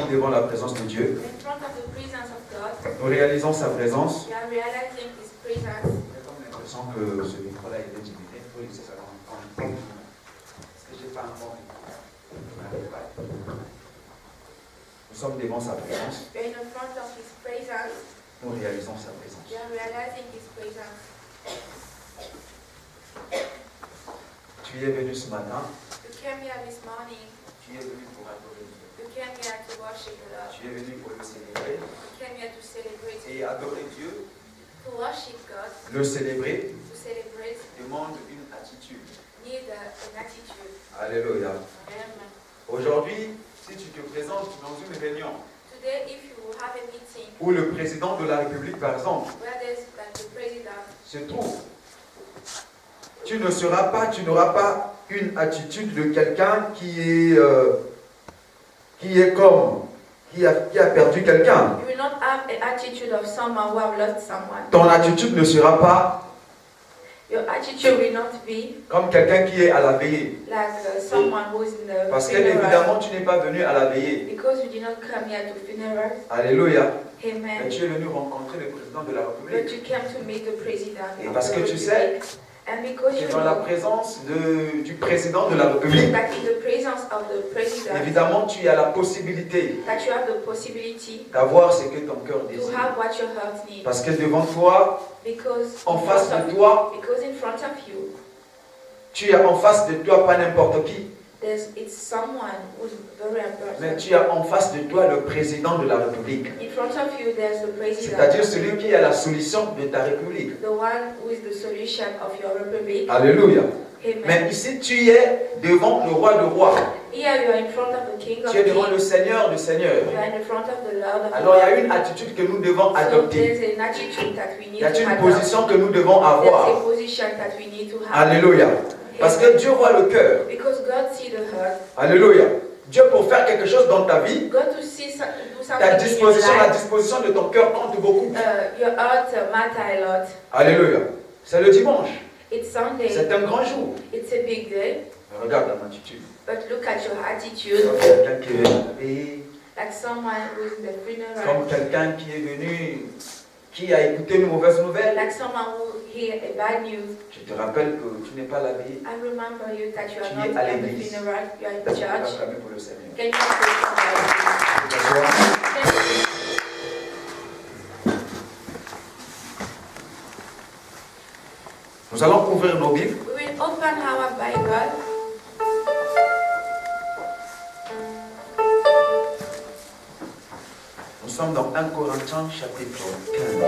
devant la présence de Dieu, in front of the presence of God, nous réalisons sa présence. we are realizing His presence. J'ai comme l'impression que ce micro-là a été diminué. Il faut laisser ça en parce que je n'ai pas encore. Nous sommes devant sa présence. We are in front of His presence. Nous réalisons sa présence. We are realizing His presence. Tu es venu ce matin. You came here this morning. Tu es venu pour adorer Dieu. You came here to worship the Lord. Tu es venu pour le célébrer. You came here to celebrate. Et adorer Dieu, To worship God, le célébrer, to celebrate, demande une attitude. need an attitude. Alléluia. Amen. Aujourd'hui, si tu te présentes dans une réunion Today, if you have a meeting où le président de la République, par exemple, where there's like the president, se trouve, tu n'auras pas une attitude de quelqu'un qui a perdu quelqu'un. you will not have an attitude of someone who have lost someone. Ton attitude ne sera pas Your attitude will not be comme quelqu'un qui est à la veillée. like someone who is in the Parce que funeral. évidemment, tu n'es pas venu à la veillée. Because you did not come here to funeral. Alléluia. Mais Amen. tu es venu rencontrer le président de la But République. you came to meet the president. Et of parce the que tu Republic. sais, And because tu you es dans la know présence du président de la République. that in the presence of the president, Évidemment, tu as la possibilité that you have the possibility d'avoir ce que ton cœur to désire. have what your heart needs. Parce que devant toi, Because en in face front de of- toi, because in front of you, tu as en face de toi pas n'importe qui, it's someone who's very mais important. tu as en face de toi le président de la République. In front of you, there's the president. C'est-à-dire celui qui est la solution de ta République. The one who is the solution of your republic. Alléluia. Amen. Mais ici, tu es devant le roi de rois. Here you are in front of the King of Tu es devant Kings. le Seigneur de seigneurs. You are in front of the Lord of Alors, il y a Lords. une attitude que nous devons So adopter. there's an attitude that we Il need y a to une adopt. position que nous devons There's a avoir. position that we need to have. Alléluia. Parce que Dieu voit le cœur. Because God sees the heart. Alléluia. Dieu, pour faire quelque chose dans ta vie, God to see to do ta something in your disposition, la life. disposition de ton cœur compte beaucoup. Your heart matter a lot. Alléluia. C'est le dimanche. It's Sunday. C'est un grand jour. It's a big day. Mais regarde la attitude. But look at your attitude. Comme quelqu'un qui est venu à la veillée, Like someone who is in the funeral. comme quelqu'un qui est venu, qui a écouté une mauvaise nouvelle. Like someone who hear a bad news. Je te rappelle que tu n'es pas à la veillée. I remember you that you are Tu not es à at the l'église. funeral. You are in Tu vas church. clamer pour le Seigneur. Can you pray for me? Tu peux t'asseoir. Nous allons ouvrir nos Bibles. We will open our Bible. Nous sommes dans 1 Corinthiens chapitre 15.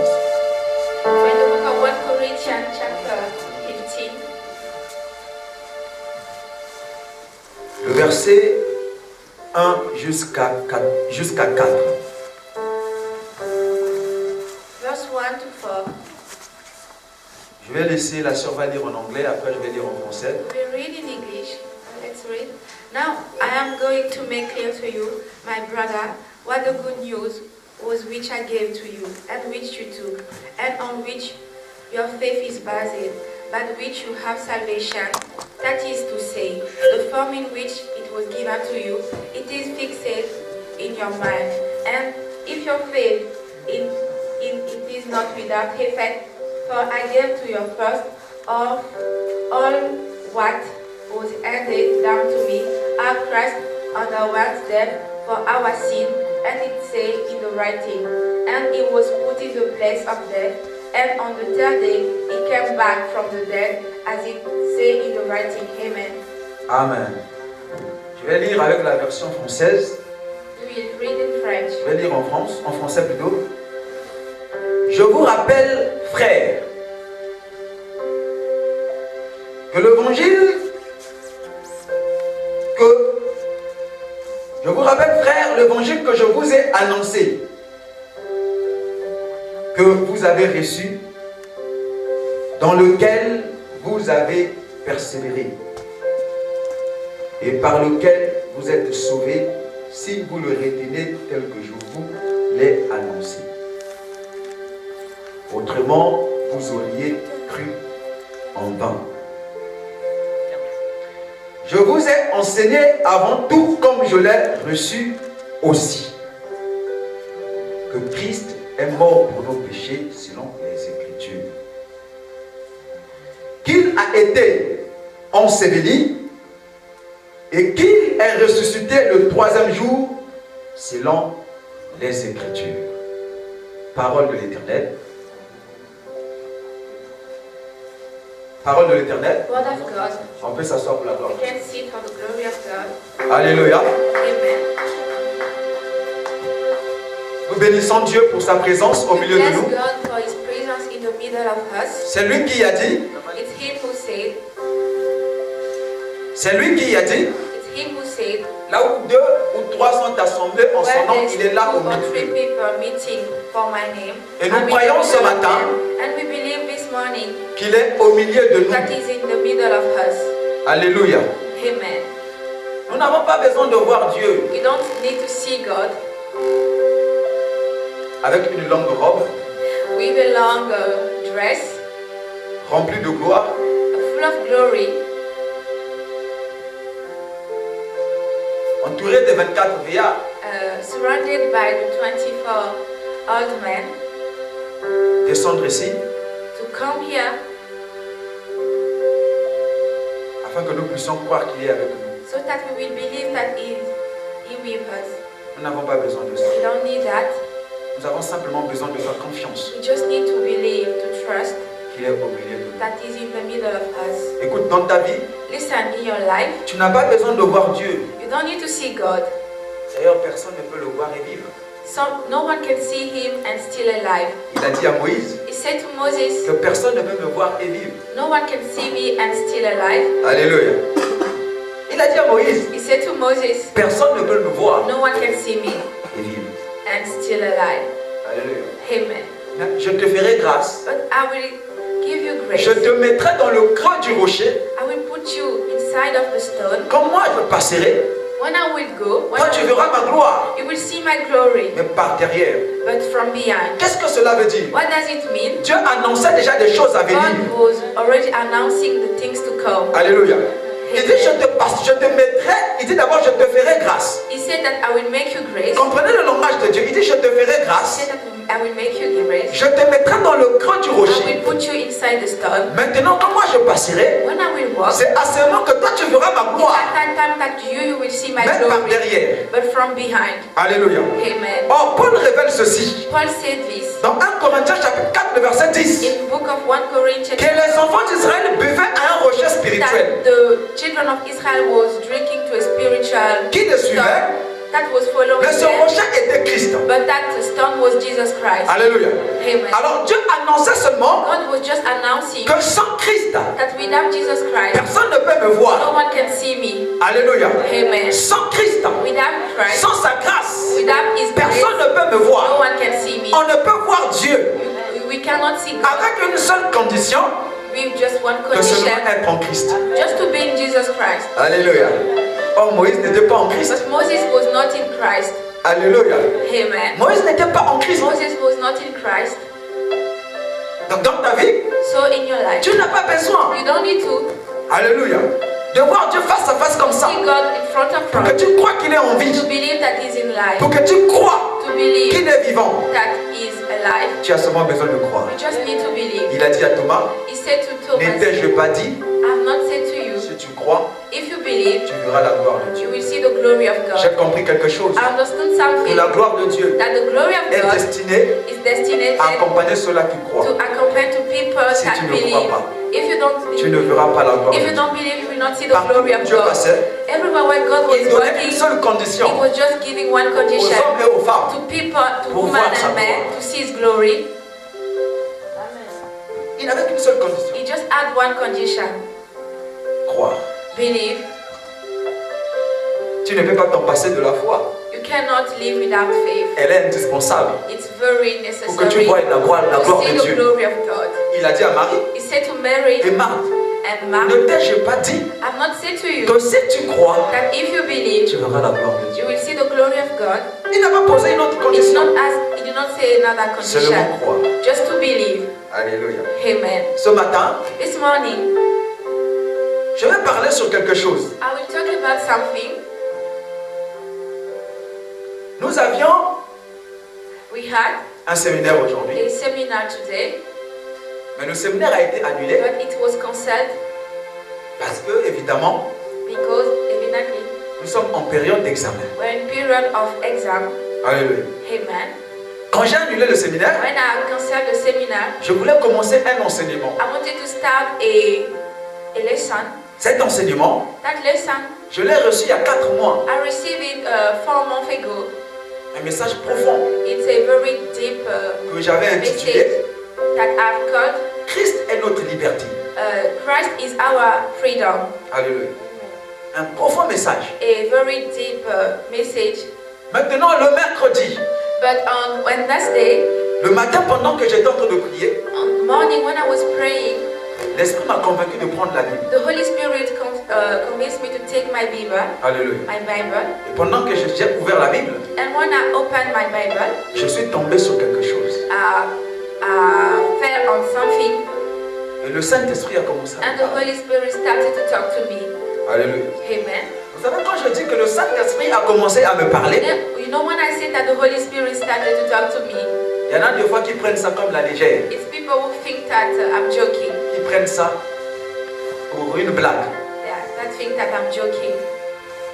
We're in the book of 1 Corinthians chapter 15. Le verset 1 jusqu'à 4. Verse 1 to 4. Je vais laisser la sœur va lire en anglais, après je vais lire en français. We read in English. Let's read. Now I am going to make clear to you, my brother, what the good news was which I gave to you, and which you took, and on which your faith is based, by which you have salvation. That is to say, the form in which it was given to you, it is fixed in your mind. And if your faith in it is not without effect, for I gave to you first of all what was handed down to me, how Christ underwent death for our sin, and it says in the writing, and he was put in the place of death, and on the third day he came back from the dead, as it says in the writing. Amen. Amen. Je vais lire avec la version française. We will read in French. Je vais lire en français plutôt. Je vous rappelle, frères, que l'évangile que je vous ai annoncé, que vous avez reçu, dans lequel vous avez persévéré et par lequel vous êtes sauvés, si vous le retenez tel que je vous l'ai annoncé. Autrement, vous auriez cru en vain. Je vous ai enseigné avant tout comme je l'ai reçu aussi. que Christ est mort pour nos péchés selon les Écritures. Qu'il a été enseveli et qu'il est ressuscité le 3e jour selon les Écritures. Parole de l'Éternel. Parole de l'Éternel. Word of God. On peut s'asseoir pour la gloire. You can sit for the glory of God. Alléluia. Amen. Nous bénissons Dieu pour sa présence au We milieu de bless nous. God for His presence in the middle of us. C'est lui qui a dit. It's Him who said. C'est lui qui a dit. It's Him who said. Là où 2 ou 3 sont assemblés en son Where nom, there's il est là 2 au or 3 milieu. people meeting for my name. Et nous I'm in the croyons ce middle of matin them. And we believe this morning qu'il est au milieu de that nous. He's in the middle of us. Alléluia. Amen. Nous n'avons pas besoin de voir Dieu We don't need to see God avec une longue robe with a long dress remplie de gloire, full of glory, entouré de 24 vieillards, surrounded by the 24 old men, descendre ici to come here afin que nous puissions croire qu'il est avec nous. so that we will believe that He is with us. Nous n'avons pas besoin de ça. We don't need that. Nous avons simplement besoin de faire confiance We just need to believe, to trust qu'il est au milieu de nous. that He's in the middle of us. Écoute, dans ta vie, Listen, in your life, tu n'as pas besoin de voir Dieu. you don't need to see God. D'ailleurs, personne ne peut le voir et vivre. No one can see Him and still alive. Il a dit à Moïse He said to Moses, que personne ne peut me voir et vivre. no one can see me and still alive. Alléluia. Il a dit à Moïse, He said to Moses, personne ne peut me voir no one can see me et vivre. and still alive. Alléluia. Amen. Je te ferai grâce. But I will give you grace. Je te mettrai dans le creux du rocher. I will put you inside of the stone. Comme moi je passerai, When I will go, when toi tu verras ma gloire. you will see my glory, Mais par derrière. but from behind. Qu'est-ce que cela veut dire? What does it mean? Dieu annonçait déjà des choses à venir. God was already announcing the things to come. Alléluia. Il dit je te mettrai, il dit d'abord je te ferai grâce. He said that I will make you grace. Comprenez le langage de Dieu. Il dit je te ferai He grâce. said that I will make you grace. Je te mettrai dans le creux du I rocher. will put you inside the stone. Maintenant quand moi je passerai, When I will walk, c'est à ce moment que toi tu verras ma it's gloire. at that time that you will see my Même par glory, derrière. but from behind. Alléluia. Amen. Or Paul révèle ceci. Paul said this Dans 1 Corinthiens chapitre 4, le verset 10. in the book of 1 Corinthians, Que les enfants d'Israël buvaient à un rocher spirituel. that the children of Israel was drinking to a spiritual Qui les suivait? stone that was following Mais ce them, rocher était Christ. but that stone was Jesus Christ. Alléluia. Amen. Alors Dieu annonçait seulement God was just announcing que sans Christ, that without Jesus Christ, personne ne peut me no voir. one can see me. Alléluia. Amen. Sans Christ, Without Christ, sans sa grâce, without His grace, personne ne peut me no voir. one can see me. On ne peut voir Dieu We cannot see God avec une seule condition, with just one que seulement condition, être en Christ. just to be in Jesus Christ. Alléluia. Or Moïse n'était pas en Christ. But Moses was not in Christ. Alléluia. Amen. Moïse n'était pas en Christ. Moses was not in Christ. Donc dans ta vie, So in your life, tu n'as pas besoin, you don't need to alléluia, de voir Dieu face à face comme ça. see God in front of Pour que front, tu crois qu'il est en vie. to believe that He's in life, Pour que tu crois to believe qu'il est vivant. that He's alive. Tu as seulement besoin de croire. You just need to believe. Il a dit à Thomas, He said to Thomas, n'étais-je pas dit, I've not said to you, si tu crois, if you believe, tu verras la gloire de Dieu. you will see the glory of J'ai God. compris quelque chose. I understand Que something, la gloire de Dieu that the glory of est God destinée is destined à accompagner ceux-là qui croient. to accompany to people Si that tu ne believe. crois pas, If you don't tu ne believe, verras pas la gloire de if you Dieu. don't believe, you will not see the Partout glory où of Dieu God. passait, Everywhere where God was il donnait une working, seule He condition was just giving one aux condition hommes et aux femmes. to people, to Pour women voir sa and men, gloire. to see His glory. Il n'avait qu'une seule condition. He just had one condition: Croire. believe. Tu ne peux pas t'en passer de la foi. You cannot live without faith. Elle est indispensable It's very pour que tu necessary vois la gloire to see de the Dieu. glory of God. Il a dit à Marie He said to Mary et Marthe, and Mark, ne t'ai-je pas dit I've not said to you que si tu crois, that if you believe, tu verras la gloire de Dieu. you will see the glory of God. Il n'a pas posé une autre It's condition. not as He did not say another Seulement condition, croire. just to believe. Alléluia. Amen. Ce matin, This morning, je vais parler sur quelque chose. I will talk about something. Nous avions We We had un séminaire aujourd'hui. a seminar today, Mais le séminaire a été annulé but it was cancelled parce que, évidemment, because evidently nous sommes en période d'examen. we're in period of exam. Alléluia. Amen. Quand j'ai annulé le séminaire, When I cancelled the seminar, je voulais commencer un enseignement. I wanted to start a lesson. Cet enseignement, That lesson, je l'ai reçu il y a 4 mois. I received it 4 months ago. Un message profond It's a very deep que j'avais message intitulé that I've called Christ est notre liberté. Christ is our freedom. Alléluia. Un profond message. A very deep message. Maintenant, le mercredi, But on Wednesday, le matin, pendant que j'étais en train de prier, on morning when I was praying, l'Esprit m'a convaincu de prendre la Bible. the Holy Spirit convinced me to take my Bible. Alléluia. My Bible. Et pendant que j'ai ouvert la Bible, And when I opened my Bible, je suis tombé sur quelque chose. I fell on something, Et le Saint-Esprit a commencé à and me the parler. Holy Spirit started to talk to me. Alléluia. Amen. Vous savez, quand je dis que le Saint-Esprit a commencé à me parler, Then, you know, when I said that the Holy Spirit started to talk to me, il y en a des fois qui prennent ça comme la légère. it's people who think that I'm joking. Qui prennent ça pour une blague. Yeah, that think that I'm joking.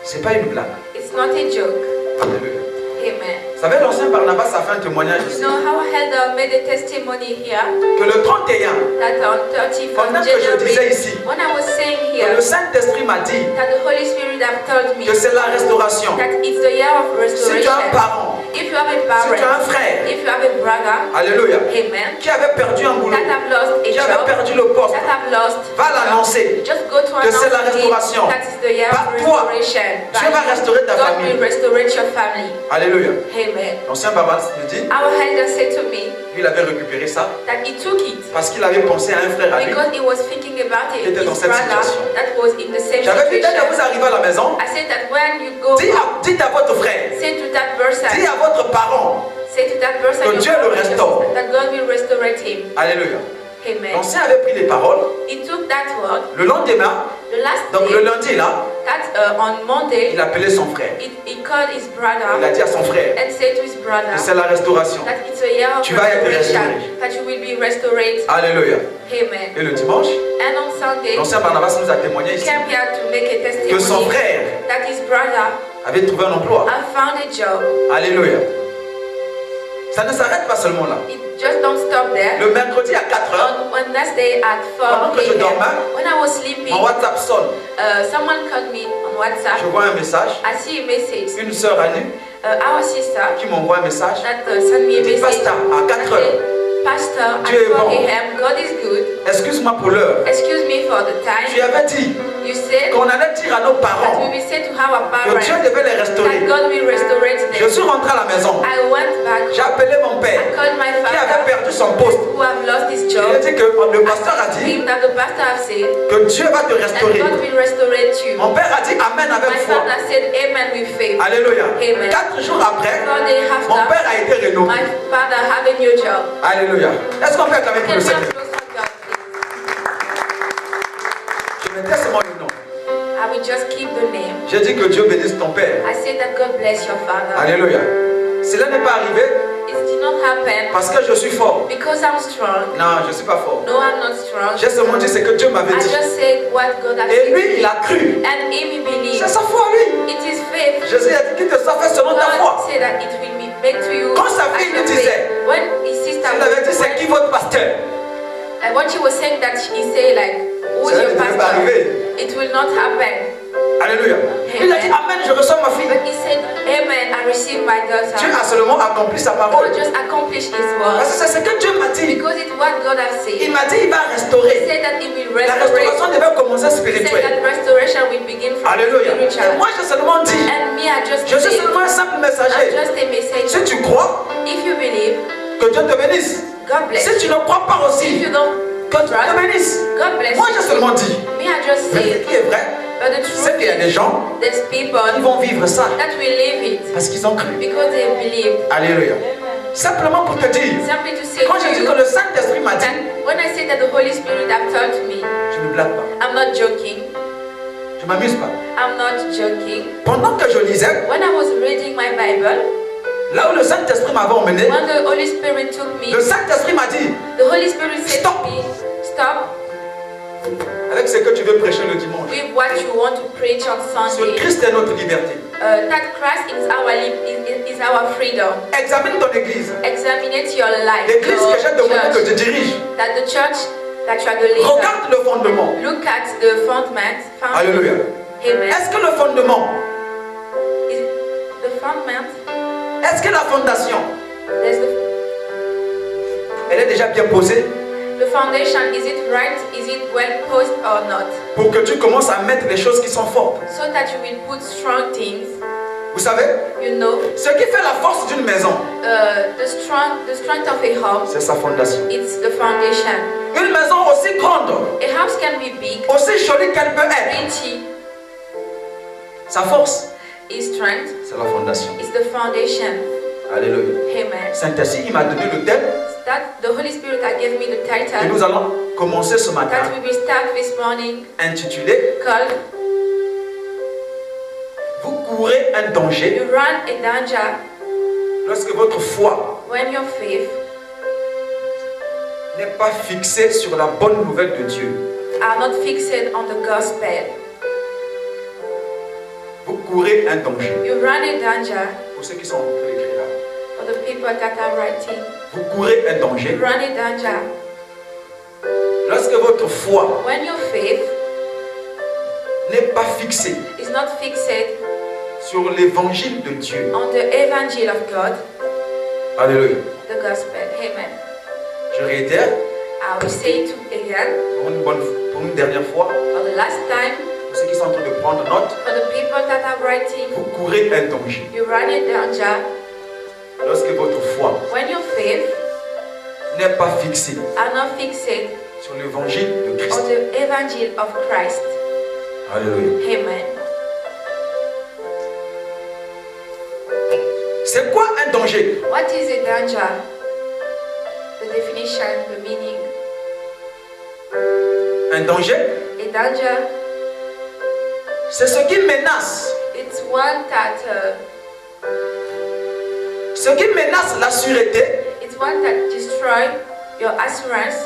C'est pas une blague. It's not a joke. Alléluia. Amen. Vous savez, l'ancien Barnabas a fait un témoignage You ici. know how Elder made a testimony here Que le 31, that on 31st pendant que je disais January, ici, when I was saying que here le Saint-Esprit m'a dit that the Holy Spirit have told me que c'est la restauration. that it's the year of Si tu as un restoration. parent, If you have a si tu as un parent, frère, if you have a brother, alléluia, amen, qui avait perdu un boulot, that have lost a qui avait job, perdu le poste, that have lost va a job, l'annoncer. just go to que c'est la announce restauration. it, that is the year Par of toi, restoration. Dieu va restaurer ta God famille. will restore your family. Alléluia. Amen. L'ancien Barnabas me dit, Our elder said to me lui, il avait récupéré ça that he took it parce qu'il avait pensé à un frère à lui. because he was thinking about it. Qui était dans His cette brother situation. that was in the same J'avais dit, dès que vous situation. arrivez à la maison, I said that when you go, dites à votre frère, say to that person, dites à votre parent, say to that person, que your Dieu le brother, restaure. that God will restore him. alléluia. Amen. L'ancien avait pris les paroles. He took that word. Le lendemain, The last donc le day, lundi là, that on Monday, il appelait son frère. he called his Il a brother dit à son frère and said to his brother que c'est la restauration. that it's a year of Tu vas être restoration, restauré. that you will be restored. Alléluia. Amen. Et le dimanche, And on Sunday, l'ancien Barnabas nous a témoigné he ici came here to make a que son testimony frère that his brother avait trouvé un emploi. had found a job. Alléluia. Ça ne s'arrête pas seulement là. It just don't stop there. Le mercredi à 4 heures, On Wednesday at 4 Pendant que je a.m., dormais, when I was sleeping, mon WhatsApp sonne. someone called me on WhatsApp. Je vois un message. I see a message. Une sœur à nous Our sister qui m'envoie un message. that sent me a Dit, message. Pasteur, à 4 that heures. said, Pastor, Dieu est at 4 bon. a.m., God is good. Excuse-moi pour l'heure. Excuse me for the Tu time. avais dit You said qu'on allait dire à nos that parents we will say to our que parents Dieu devait les restaurer. that God will restore Je them. suis rentré à la maison. I went back. J'ai appelé mon père I called my qui avait father perdu son poste. who have lost his Il a job. dit que le pasteur a dit Him that the pastor have said que Dieu va te that restaurer. God will restore you. Mon père a dit Amen avec My foi. father said amen with faith. Alléluia. Amen. 4 jours après, 4 days mon after, père a été rénové. my father have a new job. Alléluia. Est-ce qu'on peut acclamer pour Can le we Seigneur? applause for God, please? Je mettais seulement le nom. I will just keep the name. J'ai dit que Dieu bénisse ton père. I said that God bless your father. Alléluia. Cela n'est pas arrivé It did not happen parce que je suis fort. because I'm strong. Non, je ne suis pas fort. No, I'm not strong. J'ai seulement dit ce que Dieu m'avait I dit. just said what God has Et said lui, to il me. a cru. And him he believed. C'est sa foi, lui. It is faith. Jésus a dit que ça fait selon ta God foi. said that it will be made to you. Quand sa fille as lui your disait, faith. When his sister Il avait dit c'est qui votre pasteur? and when she was saying that, he said like, who is Cela your ne devait pas pastor? arriver. It will not happen. Alléluia. Il a dit Amen, je reçois ma fille. But he said, amen, I receive my Dieu daughter. a seulement accompli sa parole. God just accomplished his Parce word. que c'est ce que Dieu m'a dit. Because it's what God has Il said. m'a dit il va He restaurer. said that he will La restore. restauration devait commencer He said spirituelle. that restoration will begin from Alléluia. Et spiritual. moi j'ai seulement dit, And me, I just je suis said, seulement un simple I'm messager. just a Si messenger. tu crois, If you believe, que Dieu te bénisse. God bless. Si tu ne crois pas If aussi, you don't que Dieu te trust, bénisse. God bless. Moi j'ai seulement dit. Me, I just Mais ce said, qui est vrai, but the c'est truth qu'il y a des is, gens there's people qui vont vivre ça that will live it parce qu'ils ont cru. because they believe. Alléluia. Simplement pour te dire, Simply to say quand to j'ai dit you que le Saint-Esprit m'a dit, that when I say that the Holy Spirit have taught me, je ne blague pas, I'm not joking. je ne m'amuse pas. I'm not joking. Pendant que je lisais, When I was reading my Bible, Là où le Saint-Esprit m'avait emmené, when the Holy Spirit took me, le Saint-Esprit m'a dit, the Holy Spirit said Stop. to me, stop avec ce que tu veux prêcher le dimanche, with what you want to preach on ce Sunday. Christ est notre liberté. That Christ is our freedom. Examine ton église. Examine your life, L'église your que j'ai demandé que church, tu diriges. that the church that you are the leader. Regarde le fondement. Look at the fundament. Alléluia. Amen. Est-ce que le fondement, Is the fundament? est-ce que la fondation, There's elle est déjà bien posée the foundation. Is it right? Is it well posed or not? pour que tu commences à mettre les choses qui sont fortes? So that you will put strong things. Vous savez, You know, ce qui fait la force d'une maison, the strength of a house. c'est sa fondation. It's the foundation. Une maison aussi grande, A house can be big, aussi jolie qu'elle peut être, pretty. sa force, Its strength c'est la fondation. is the foundation. Alléluia. Amen. Saint-Esprit, il m'a donné le thème That the Holy Spirit had gave me the et title nous allons commencer ce matin that we will start this morning intitulé called Vous courez un danger You Run a Danger lorsque votre foi When Your Faith n'est pas fixée sur la bonne nouvelle de Dieu. are not fixed on the gospel. Vous courez un danger. You run a danger Pour ceux qui sont en train d'écrire là, for the people that are writing. vous courez un You danger run a danger lorsque votre foi when your faith n'est pas fixée is not fixed sur l'évangile de Dieu. on the evangel of God, Alléluia. the gospel. Amen. Je réitère I will say it again pour une dernière fois, for the last time pour ceux qui sont en train de prendre note, for the people that are writing. vous courez un danger You run a danger lorsque votre foi when your faith n'est pas fixée are not fixed sur l'évangile de on Christ. the evangel of Christ. Alléluia. Amen. C'est quoi un danger? What is a danger? The definition, the meaning. Un danger, A danger, c'est ce qui menace. it's one that Ce qui menace la sûreté it's one that destroy your assurance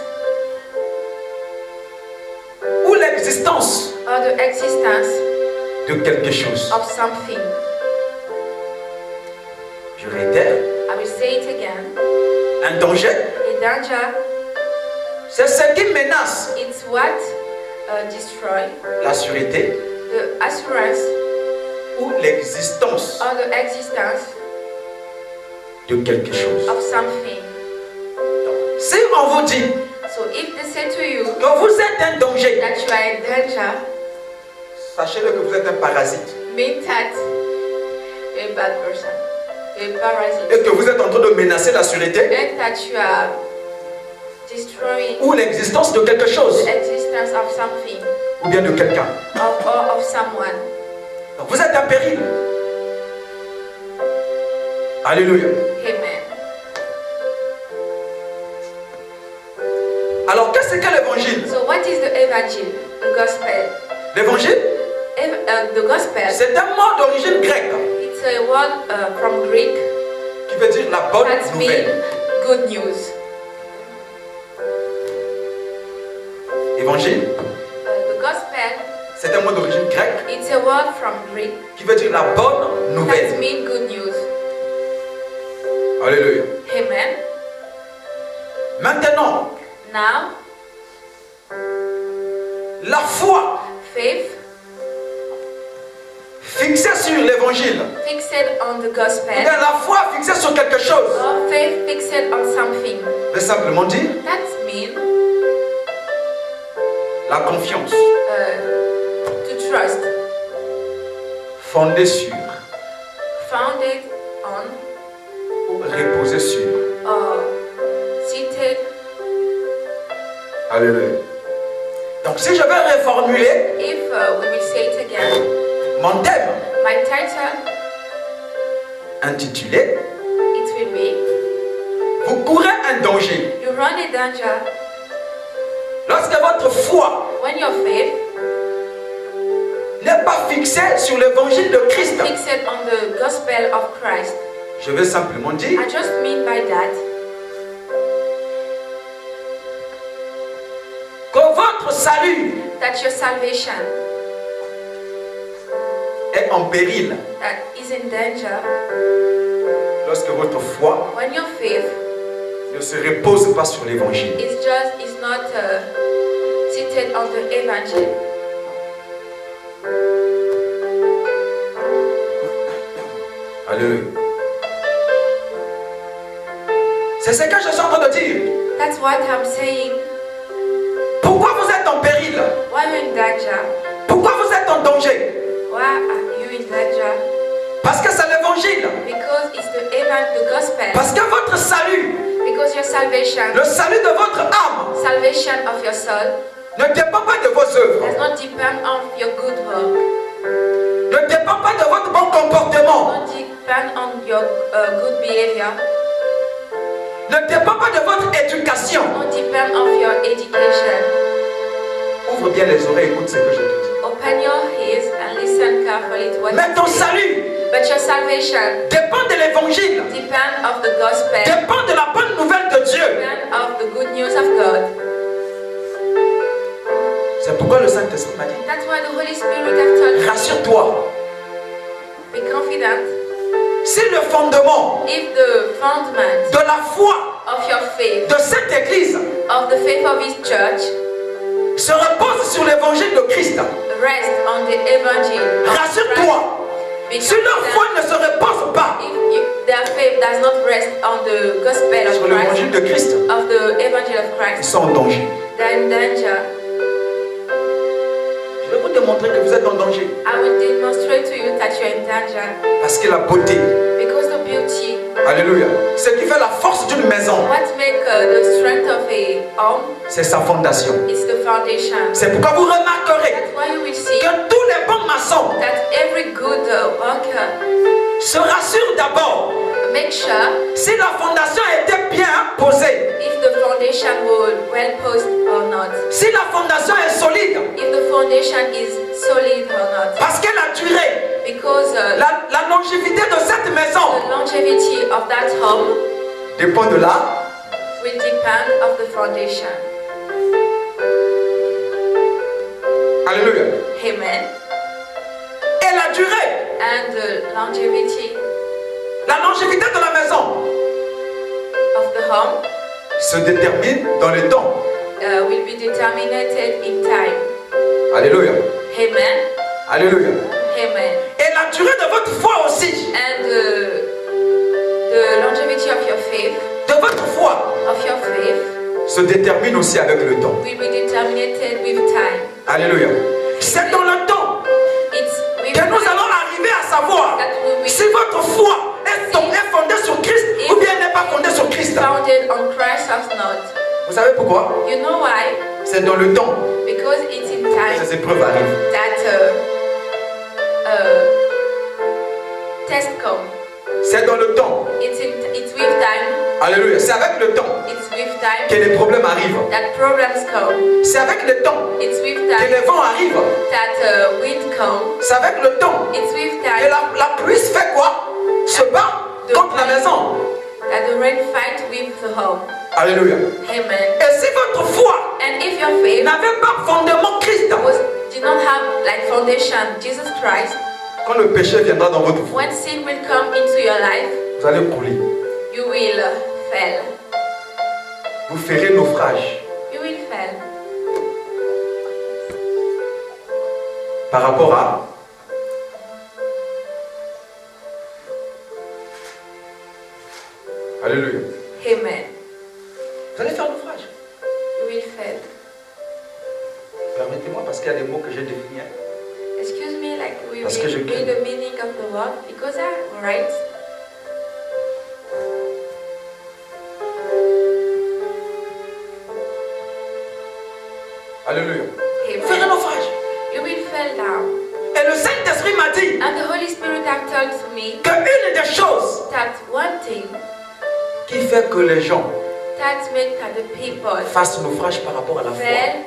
ou l'existence or the existence de quelque chose. of something. Je réitère, I will say it again. un danger, A danger, c'est ce qui menace it's what destroy la sûreté the assurance ou l'existence or the existence de quelque chose. of something. Si on vous dit So if they say to you que vous êtes un danger, that you are in danger, sachez-le que vous êtes un parasite mean that you're a bad person, you're a parasite, et que vous êtes en train de menacer la sûreté and that you are destroying ou l'existence de quelque chose the existence of something ou bien de quelqu'un. or of someone. Donc vous êtes un péril. Alléluia. Amen. Alors qu'est-ce que l'évangile? So what is the evangel? The gospel. L'évangile, The gospel. c'est un mot d'origine grecque It's a word from Greek qui veut dire la bonne that means nouvelle. good news. Évangile, The gospel. c'est un mot d'origine grecque It's a word from Greek qui veut dire la bonne that nouvelle. means good news. Alléluia. Amen. Maintenant, Now, la foi faith fixée sur l'évangile, fixed on the ou gospel bien la foi fixée sur quelque chose, or faith fixed on something. veut simplement dire That means la confiance to trust, fondée sur founded on ou reposée sur. or seated. Alléluia. Donc si je vais reformuler If we will say it again, mon thème my title, intitulé it will be Vous courez un danger You Run a Danger lorsque votre foi when your faith n'est pas fixée sur l'évangile de Christ. fixed on the gospel of Christ. Je veux simplement dire I just mean by that que votre salut that your salvation est en péril that is in danger lorsque votre foi when your faith ne se repose pas sur l'évangile. is not seated on the evangel. Alléluia. C'est ce que je suis en train de dire. That's what I'm saying. Pourquoi vous êtes en péril? Why are you in danger? Pourquoi vous êtes en danger? Why are you in danger? Parce que c'est l'évangile. Because it's the gospel. Parce que votre salut, Because your salvation, le salut de votre âme, salvation of your soul, ne dépend pas de vos œuvres, does not depend on your good work. ne dépend pas de votre bon comportement, Don't depend on your good behavior. ne dépend pas de votre éducation. Don't depend on your education. Ouvre bien les oreilles, écoute ce que je te dis. Open your ears and listen carefully to what Mais ton I say. salut But your salvation dépend de l'évangile, depend of the gospel, dépend de la bonne nouvelle de Dieu. depend of the good news of God. C'est pourquoi le Saint-Esprit m'a dit, That's why the Holy Spirit has told you, rassure-toi, be confident. si le fondement If the fundament de la foi of your faith, de cette église of the faith of His church, se repose sur l'évangile de Christ, rest on the evangel of rassure-toi, Christ, si leur foi ne se repose pas if their faith does not rest on the gospel of sur l'évangile Christ, de Christ, of the evangel of ils Christ, sont en danger. they're in danger. Je vais vous démontrer que vous êtes en danger. I will demonstrate to you that you're in danger Parce que la beauté, because the beauty, alléluia, ce qui fait la force d'une maison, what makes the strength of a home, c'est sa fondation. is the foundation. C'est pourquoi vous remarquerez That's why you will see que tous les bons maçons that every good worker se rassurent d'abord make sure si la fondation était bien posée, if the foundation will well posed or not, si la fondation est solide, if the foundation is solid or not, parce que la durée, because la longévité de cette the maison longevity of that home dépend de là. will depend of the foundation. Alléluia. Amen. Et la durée, And the longevity la longévité de la maison of the home se détermine dans le temps. will be determined in time. Alléluia. Amen. Alléluia. Amen. Et la durée de votre foi aussi, And the longevity of your faith, de votre foi, se détermine aussi avec le temps. will be determined with time. Alléluia. C'est dans le temps It's with que nous time allons arriver à savoir that we will si votre foi est fondée sur Christ ou bien elle n'est pas fondée sur Christ. founded on Christ or not. Vous savez pourquoi? You know why? C'est dans le temps Because it's in que time ces épreuves arrivent. that test come. C'est dans le temps. It's with time. Alléluia. C'est avec le temps It's with time que les problèmes arrivent. that problems come. C'est avec le temps It's with que time les vents arrivent. that wind come. C'est avec le temps It's with que time la pluie se fait quoi? Se bat contre la maison. that the rain fight with the home. Alléluia. Amen. Et si votre foi And if your faith n'avait pas fondement Christ, did not have like foundation Jesus Christ, quand le péché viendra dans votre foi, when sin will come into your life, vous allez couler. you will fail. Vous ferez naufrage You will fail. par rapport à Alléluia. Amen. Vous allez faire naufrage. You will fail. Permettez-moi parce qu'il y a des mots que j'ai définis. Hein. Excuse me, like we Parce que je will read the meaning of the word because I'm right. Alléluia. Vous ferez Amen. naufrage. You will fall down. Et le Saint-Esprit m'a dit And the Holy Spirit have told me qu'une des choses that one thing qui fait que les gens that make the people fassent naufrage par rapport à la foi, fail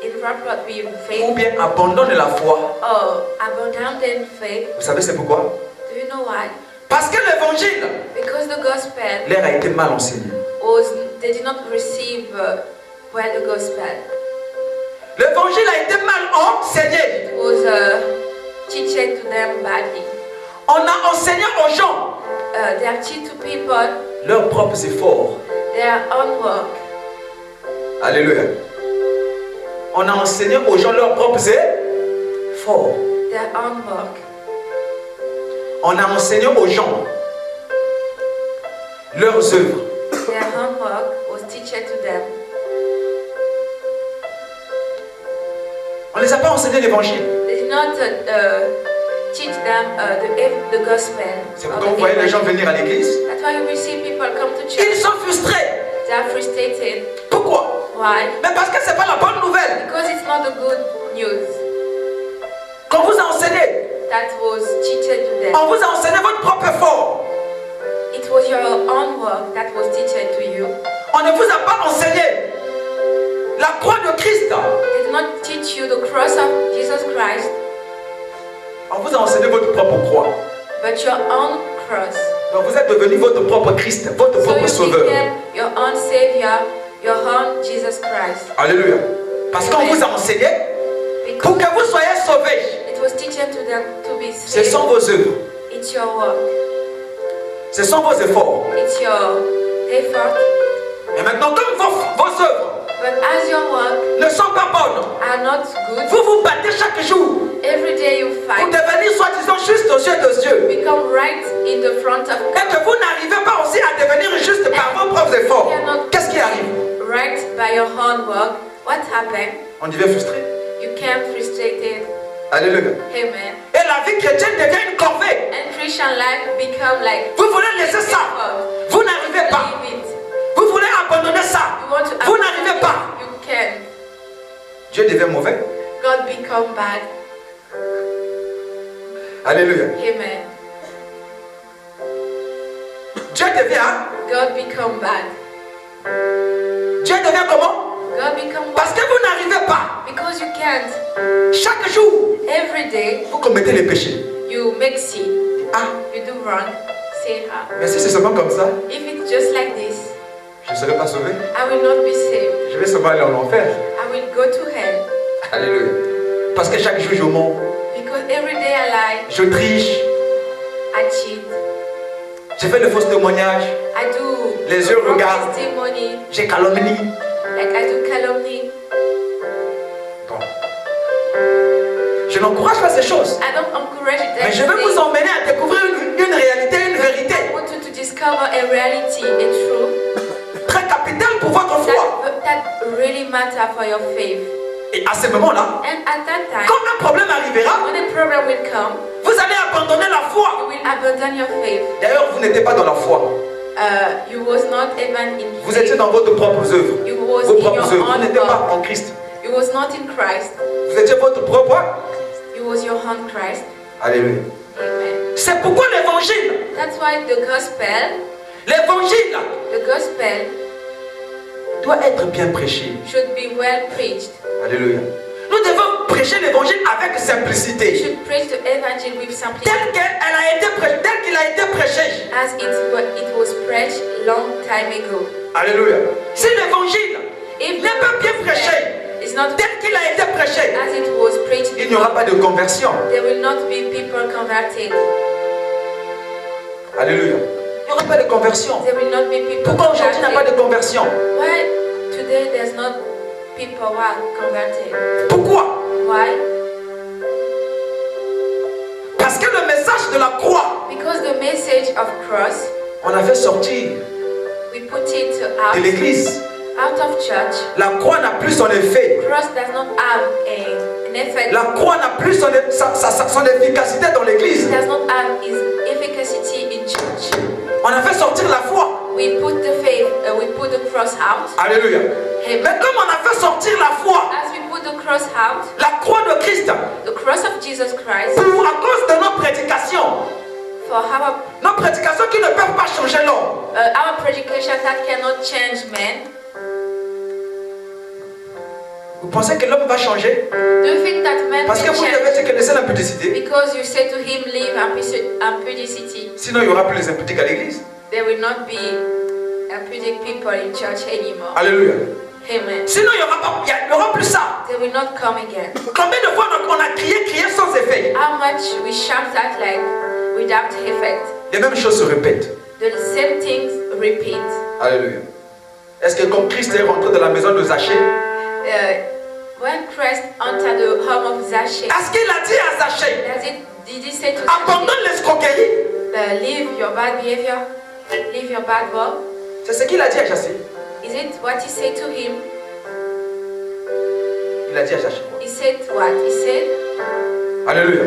in rapport with ou faith bien abandonnent la foi, or abandon faith. vous savez c'est pourquoi? Do you know why? Parce que l'évangile Because the gospel leur a été mal enseigné. they did not receive well the gospel. L'évangile a été mal enseigné. It was teaching to them badly. On a enseigné aux gens They are teaching to people leurs propres efforts. their own work. Alléluia. On a enseigné aux gens leurs propres efforts. Their own work. On a enseigné aux gens leurs œuvres. Their own work was teaching to them. On ne les a pas enseigné l'évangile. They did not teach them the gospel. C'est pourquoi vous voyez les gens venir à l'église. That's why you will see people come to Ils church. sont frustrés. They are frustrated. Pourquoi? Why? Mais parce que ce n'est pas la bonne nouvelle. Because it's not the good news Qu'on vous a enseigné. that was teaching to them. On vous a enseigné votre propre effort. It was your own work that was teaching to you. On ne vous a pas enseigné la croix de Christ. They did not teach you the cross of Jesus Christ, On vous a enseigné votre propre croix. but your own cross. Donc vous êtes devenu votre propre Christ, votre So propre you sauveur. became your own Savior, your own Jesus Christ. Alléluia. Parce qu'on vous a enseigné pour Because que vous soyez sauvés. it was teaching to them to be Ce saved. sont vos œuvres. It's your work. Ce sont vos efforts. It's your effort. Et maintenant, comme vos œuvres But as your work ne sont pas bonnes, are not good, vous vous battez chaque jour every day you pour fight, devenir soi-disant juste aux yeux de Dieu. become right in the front of Et God. que vous n'arrivez pas aussi à devenir juste par vos propres efforts. Qu'est-ce qui arrive? Right by your own work. What happened? On devient frustré. You came frustrated. Alléluia. Amen. Et la vie chrétienne devient une corvée. And Christian life become like Vous voulez laisser ça. effort. Vous n'arrivez pas. Leave it. Vous voulez abandonner ça. You want to Vous n'arrivez pas. You can. Dieu devient mauvais. God become bad. Alléluia. Amen. Dieu devient. God become bad. Dieu devient comment? God become Parce bad. que vous n'arrivez pas. Because you can't. Chaque jour, Every day vous commettez les péchés. you make sin. Ah, You do wrong. Say mais si c'est seulement comme ça, if it's just like this, je ne serai pas sauvé. I will not be saved. Je vais seulement aller en enfer. I will go to hell. Alléluia. Parce que chaque jour je mens, Because every day I lie, je triche, I cheat, je fais de faux témoignages, I do Les yeux wrong regardent. testimony, j'ai calomnie. like I do calumny. Bon. Je n'encourage pas ces choses. I don't encourage them. Mais je vais vous emmener à découvrir une réalité, une I vérité want you to discover a reality, a truth très capitale pour votre foi. that really matter for your faith. Et à ce moment-là, And at that time, quand un problème arrivera, when a problem will come, vous allez abandonner la you foi. will abandon your faith. D'ailleurs, vous n'étiez pas dans la foi. You was not even in Vous faith. étiez dans vos propres œuvres. You was Vos in your propres œuvres. Vous own n'étiez pas work. en Christ. You was not in Christ. Vous étiez votre propre. You was your own Christ. Alléluia. Amen. C'est pourquoi l'évangile, That's why the gospel doit être bien prêché. should be well preached. Alléluia. Nous devons prêcher l'évangile avec We simplicité. should preach the evangel with simplicity, Tel qu'il a été prêché. as it was preached long time ago. Alléluia. Si l'évangile If n'est pas bien prêché, it's not tel qu'il a été prêché, as it was preached, il n'y aura pas de conversion. there will not be people converted. Alléluia. Il n'y aura pas de conversion. There will not be people Pourquoi aujourd'hui il n'y a pas de converted. conversion? Why today there's not people who are converted? Pourquoi? Why? Parce que le message de la croix, Because the message of cross, on a fait sortir we put it de l'église. out of church. La croix n'a plus son effet. Cross does not have an effect. La croix n'a plus son efficacité dans l'église. It does not have its efficacy in church. On a fait sortir la foi. We put the faith, we put the cross out. Alléluia. Amen. Mais comme on a fait sortir la foi, As we put the cross out, la croix de Christ, the cross of Jesus Christ, à cause de nos prédications qui ne peuvent pas changer l'homme, our predication that cannot change men, Vous pensez que l'homme va changer? Do you think that man Parce que will vous lui change? avez dit que laissez l'impudicité. Because you said to him, leave impudicity. Sinon, il n'y aura plus les impudiques à l'église. There will not be impudic people in church anymore. Alléluia. Amen. Sinon, il n'y aura plus ça. They will not come again. Combien de fois on a crié sans effet? How much we shout that like without effect. Les mêmes choses se répètent. The same things repeat. Alléluia. Est-ce que comme Christ est rentré dans la maison de Zachée, When Christ entered the home of Zachée, est-ce qu'il a dit à Zachée, did he say to abandonne l'escroquerie? leave your bad behavior, leave your bad work? C'est ce qu'il a dit à Zachée. Is it what he said to him? Il a dit à Zachée. He said what? He said Alléluia.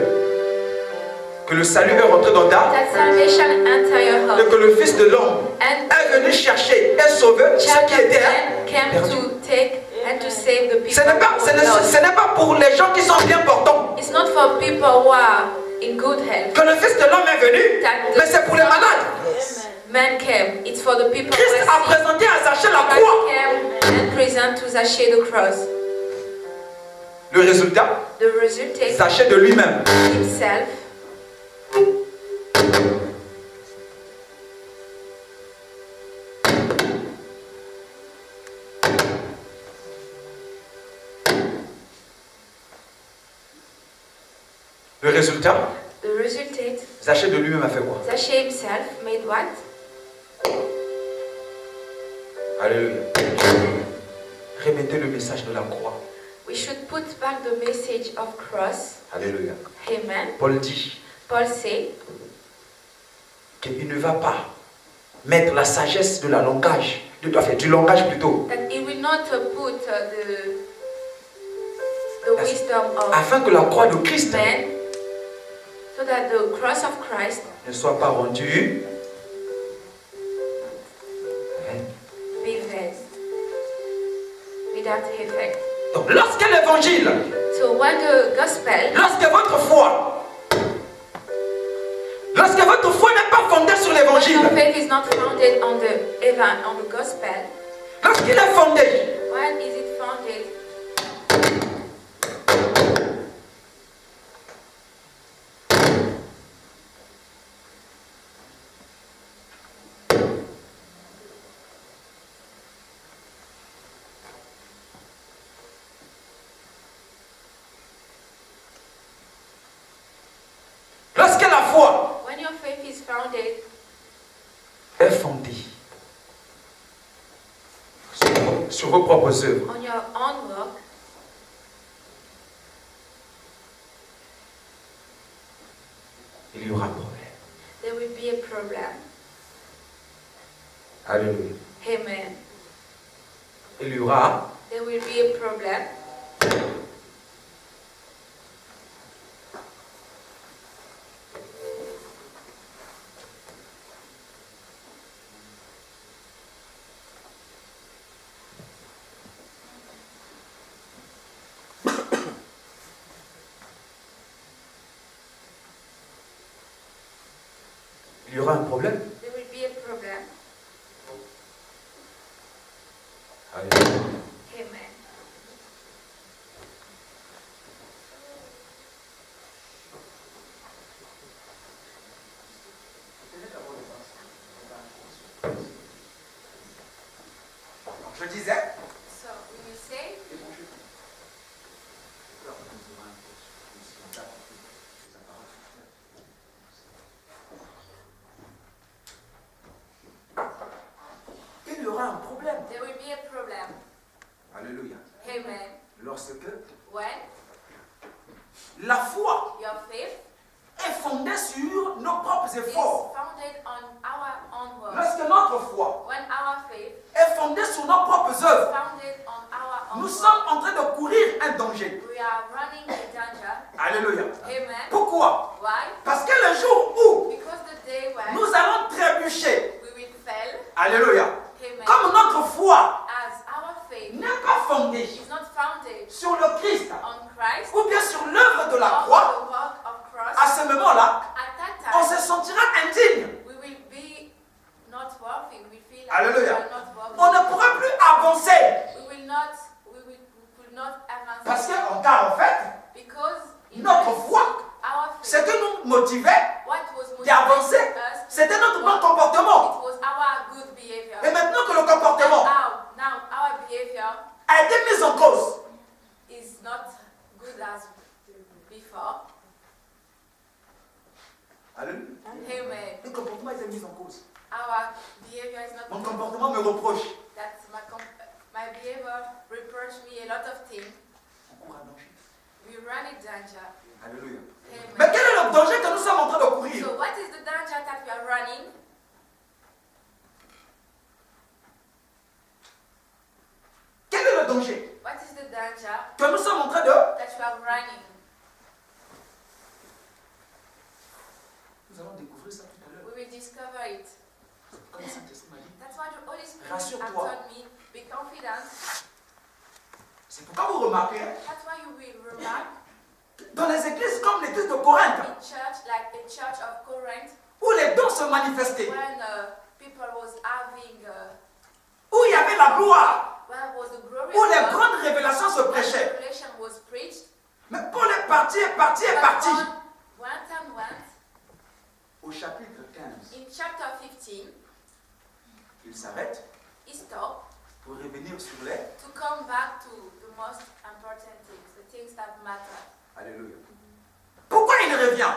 Que le salut est rentré dans ta, that salvation enter your et home. que le Fils de l'homme And est venu chercher et sauver ceux child qui of étaient man came perdus. to take and to save the people. Ce n'est pas pour les gens qui sont bien portants It's not for people who are in good health. que le Fils de l'homme est venu, mais c'est pour les malades. Man came. It's for the people Christ who a are sick. présenté à Zachée la Christ croix. came and present to Zachée the cross. Le résultat, The resultant Zachée de lui-même. himself Le résultat, the resultant Zachée de lui-même a fait quoi? Zachée himself made what? Alléluia. Remettez le message de la croix. We should put back the message of cross. Alléluia. Amen. Paul dit Paul said qu'il ne va pas mettre la sagesse de la langage, du langage plutôt, that he will not put the wisdom of afin que la croix de Christ man, so that the cross of Christ ne soit pas rendue. be vain, without effect. Donc lorsque l'évangile, So when the gospel, lorsque votre foi n'est pas fondée sur when l'évangile, your faith is not founded on the gospel, lorsqu'il est fondé when is it founded? lorsque la foi When your faith is founded est fondée sur vos propres œuvres, on your own work, il y aura problème. there will be a problem. Alléluia. Amen. Il y aura There will be a problem. il y aura un problème. There will be a problem. Alléluia. Amen. Je disais, So we will say il y aura un problème. there will be a problem. Alléluia. Amen. Lorsque When la foi your faith est fondée sur nos propres is efforts, founded on our own works. lorsque notre foi When our faith est fondée sur nos propres is œuvres, founded on our own nous works, sommes en train de courir un danger. we are running a danger. Alléluia. Amen. Pourquoi? Why? Parce que le jour où Because the day when nous allons trébucher, we will fail, alléluia, amen, comme notre foi as our faith n'est pas fondée is not founded sur le Christ on Christ ou bien sur l'œuvre de la or croix, the work of à cross, ce moment-là, at that on time se sentira indigne. we will be not worthy. We feel like Alléluia. we are not worthy. On ne pourra plus avancer. We will not avancé, us, c'était notre bon comportement. it was our good behavior. Et maintenant que le comportement Now our behavior a été mis en cause, is not good as before. alléluia, Amen. le comportement a été mis en cause. Our behavior is not Mon good. comportement me reproche. That my behavior reproach me a lot of things. On court un danger. We run a danger. Alléluia. Amen. Mais quel est le danger que nous sommes en train de courir? So what is the danger that we are running? Quel est le danger What is the danger que nous sommes en train de... that you are running? Nous allons découvrir ça tout à l'heure. We will discover it. Comme le Saint-Esprit m'a dit. That's why the Holy Spirit Rassure-toi. has told me, be confident. C'est pourquoi vous remarquez, hein, That's why you will remark dans les églises comme l'église de Corinthe, in church, like the church of Corinth, où les dons se manifestaient, when people was having, où il y avait la gloire, where was the glory où les of God, grandes révélations se when prêchaient. revelation was preached. Mais Paul est parti, est parti, est But parti. Paul went Au chapitre 15, in chapter 15, il s'arrête he stopped pour revenir sur les... to come back to the most important things, the things that matter. Alléluia. Pourquoi il revient?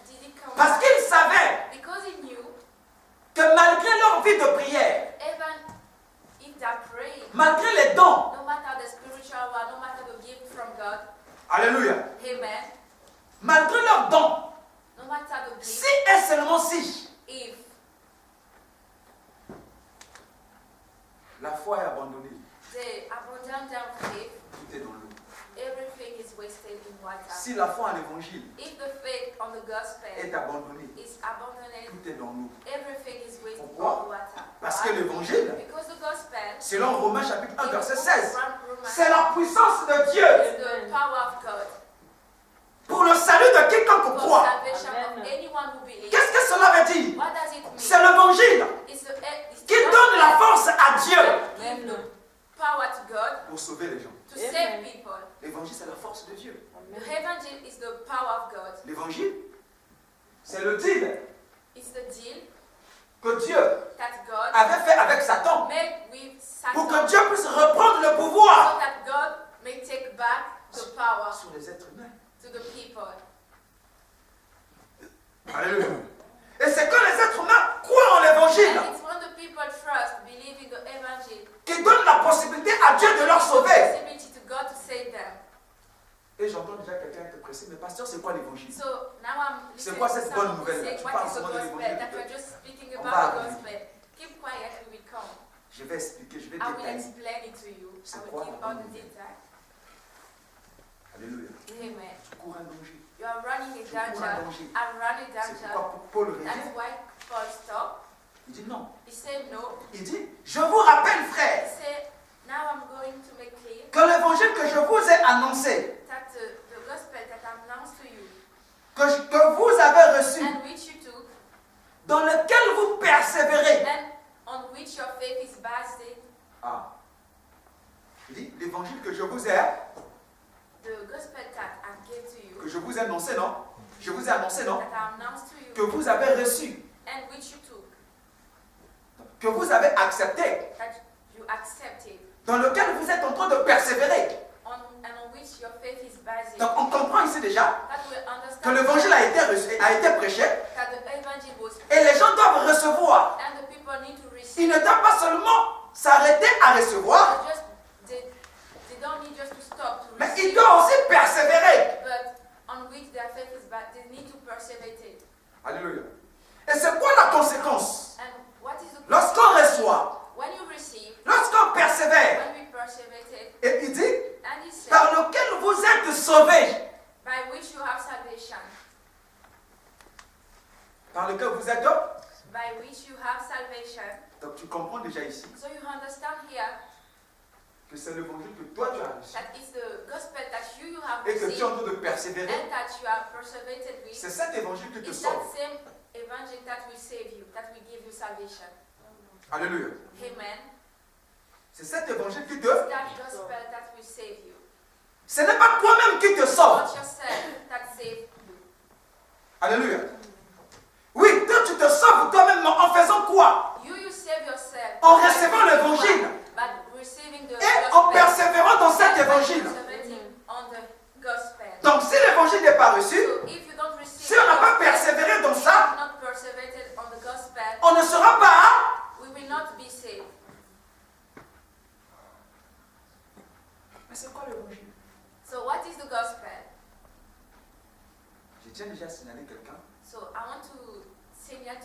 Did he come Parce back? qu'il savait Because he knew, que malgré leur vie de prière, even if they're praying, malgré les dons, no matter the spiritual one, no matter the gift from God, alléluia, amen, malgré leurs dons, no matter the si gift, et seulement si if la foi est abandonnée, they abandon their faith, tout est dans l'eau. everything is wasted in water. Si la foi en l'évangile If the faith on the gospel est abandonnée, is abandoned, tout est dans l'eau. everything is wasted Pourquoi? in water. Parce que Why? l'évangile, Because the gospel, selon Romains chapitre 1 in verset the 16, Romans, c'est la puissance de Dieu is the power of God pour le salut de quiconque for croit. salvation Amen. of anyone who believes. Qu'est-ce que cela veut dire? What does it mean? C'est l'évangile It's qui donne la force à Dieu give the power to God pour sauver les gens. to Amen. save people. L'évangile, c'est la force de Dieu. The evangel is the power of God. L'évangile, c'est le deal It's the deal que Dieu that God avait fait avec Satan made with pour Satan que Dieu puisse reprendre le pouvoir so that God may take back the power sur les êtres humains. to the people. Alléluia. Et c'est quand les êtres humains croient en l'évangile And it's when the people trust, believe in the evangel, qui donne la possibilité à Dieu de leur sauver. possibility to God to save them. Et j'entends déjà quelqu'un être pressé, mais pasteur, c'est quoi l'évangile? So now I'm C'est listening quoi to cette someone bonne who nouvelle là? say, Tu what parles is the souvent de gospel? l'évangile. That we're just speaking On about va the arriver. gospel. Keep quiet, we will come. Je vais expliquer, je vais I will détailler. explain it to you. I C'est will quoi give la all bonne the nouvelle? details. Alléluia. Amen. Tu cours un danger. You are running a Tu cours un danger. danger. I run a C'est danger. pourquoi Paul That's revient. why Paul stopped. Il dit non. He said no. Il dit, je vous rappelle, He frères, said, now I'm going to make clear que l'évangile que je vous ai annoncé, that the gospel that I announced to you que vous avez reçu, and which you took dans lequel vous persévérez. and on which your faith is based, Ah. Il dit, l'évangile que je vous ai, the gospel that I gave to you, que je vous ai annoncé, non? Je vous ai annoncé, non? that I announced to you, Que vous avez reçu, and which you took, que vous avez accepté, that you accepted, dans lequel vous êtes en train de persévérer. and on which your faith is based, Donc on comprend ici déjà that we que understand l'évangile a été reçu, a été prêché, that the evangel was et les gens doivent recevoir. and the people need to Ils receive. ne doivent pas seulement s'arrêter à recevoir, They don't need just to stop to mais ils receive, doivent aussi persévérer. but on which their faith is based, they need to persevere. Alléluia. Et c'est quoi la conséquence? And what is the Lorsqu'on reçoit, when you receive, lorsqu'on persévère, when we persevere, et il dit, and he said, par lequel vous êtes sauvés, by which you have salvation, par lequel vous êtes. by which you have salvation. Donc tu comprends déjà ici So you understand here que c'est l'évangile que toi tu as reçu that it's the gospel that you have et que tu es received en train de persévérer. and that you have persevered with. C'est cet évangile qui te It's that sauve. same evangel that will save you, that will give you salvation. Alléluia. Amen. C'est cet évangile qui It's te... that gospel that will save you. Ce n'est pas toi-même qui te sauve. Not yourself that saved you. Alléluia.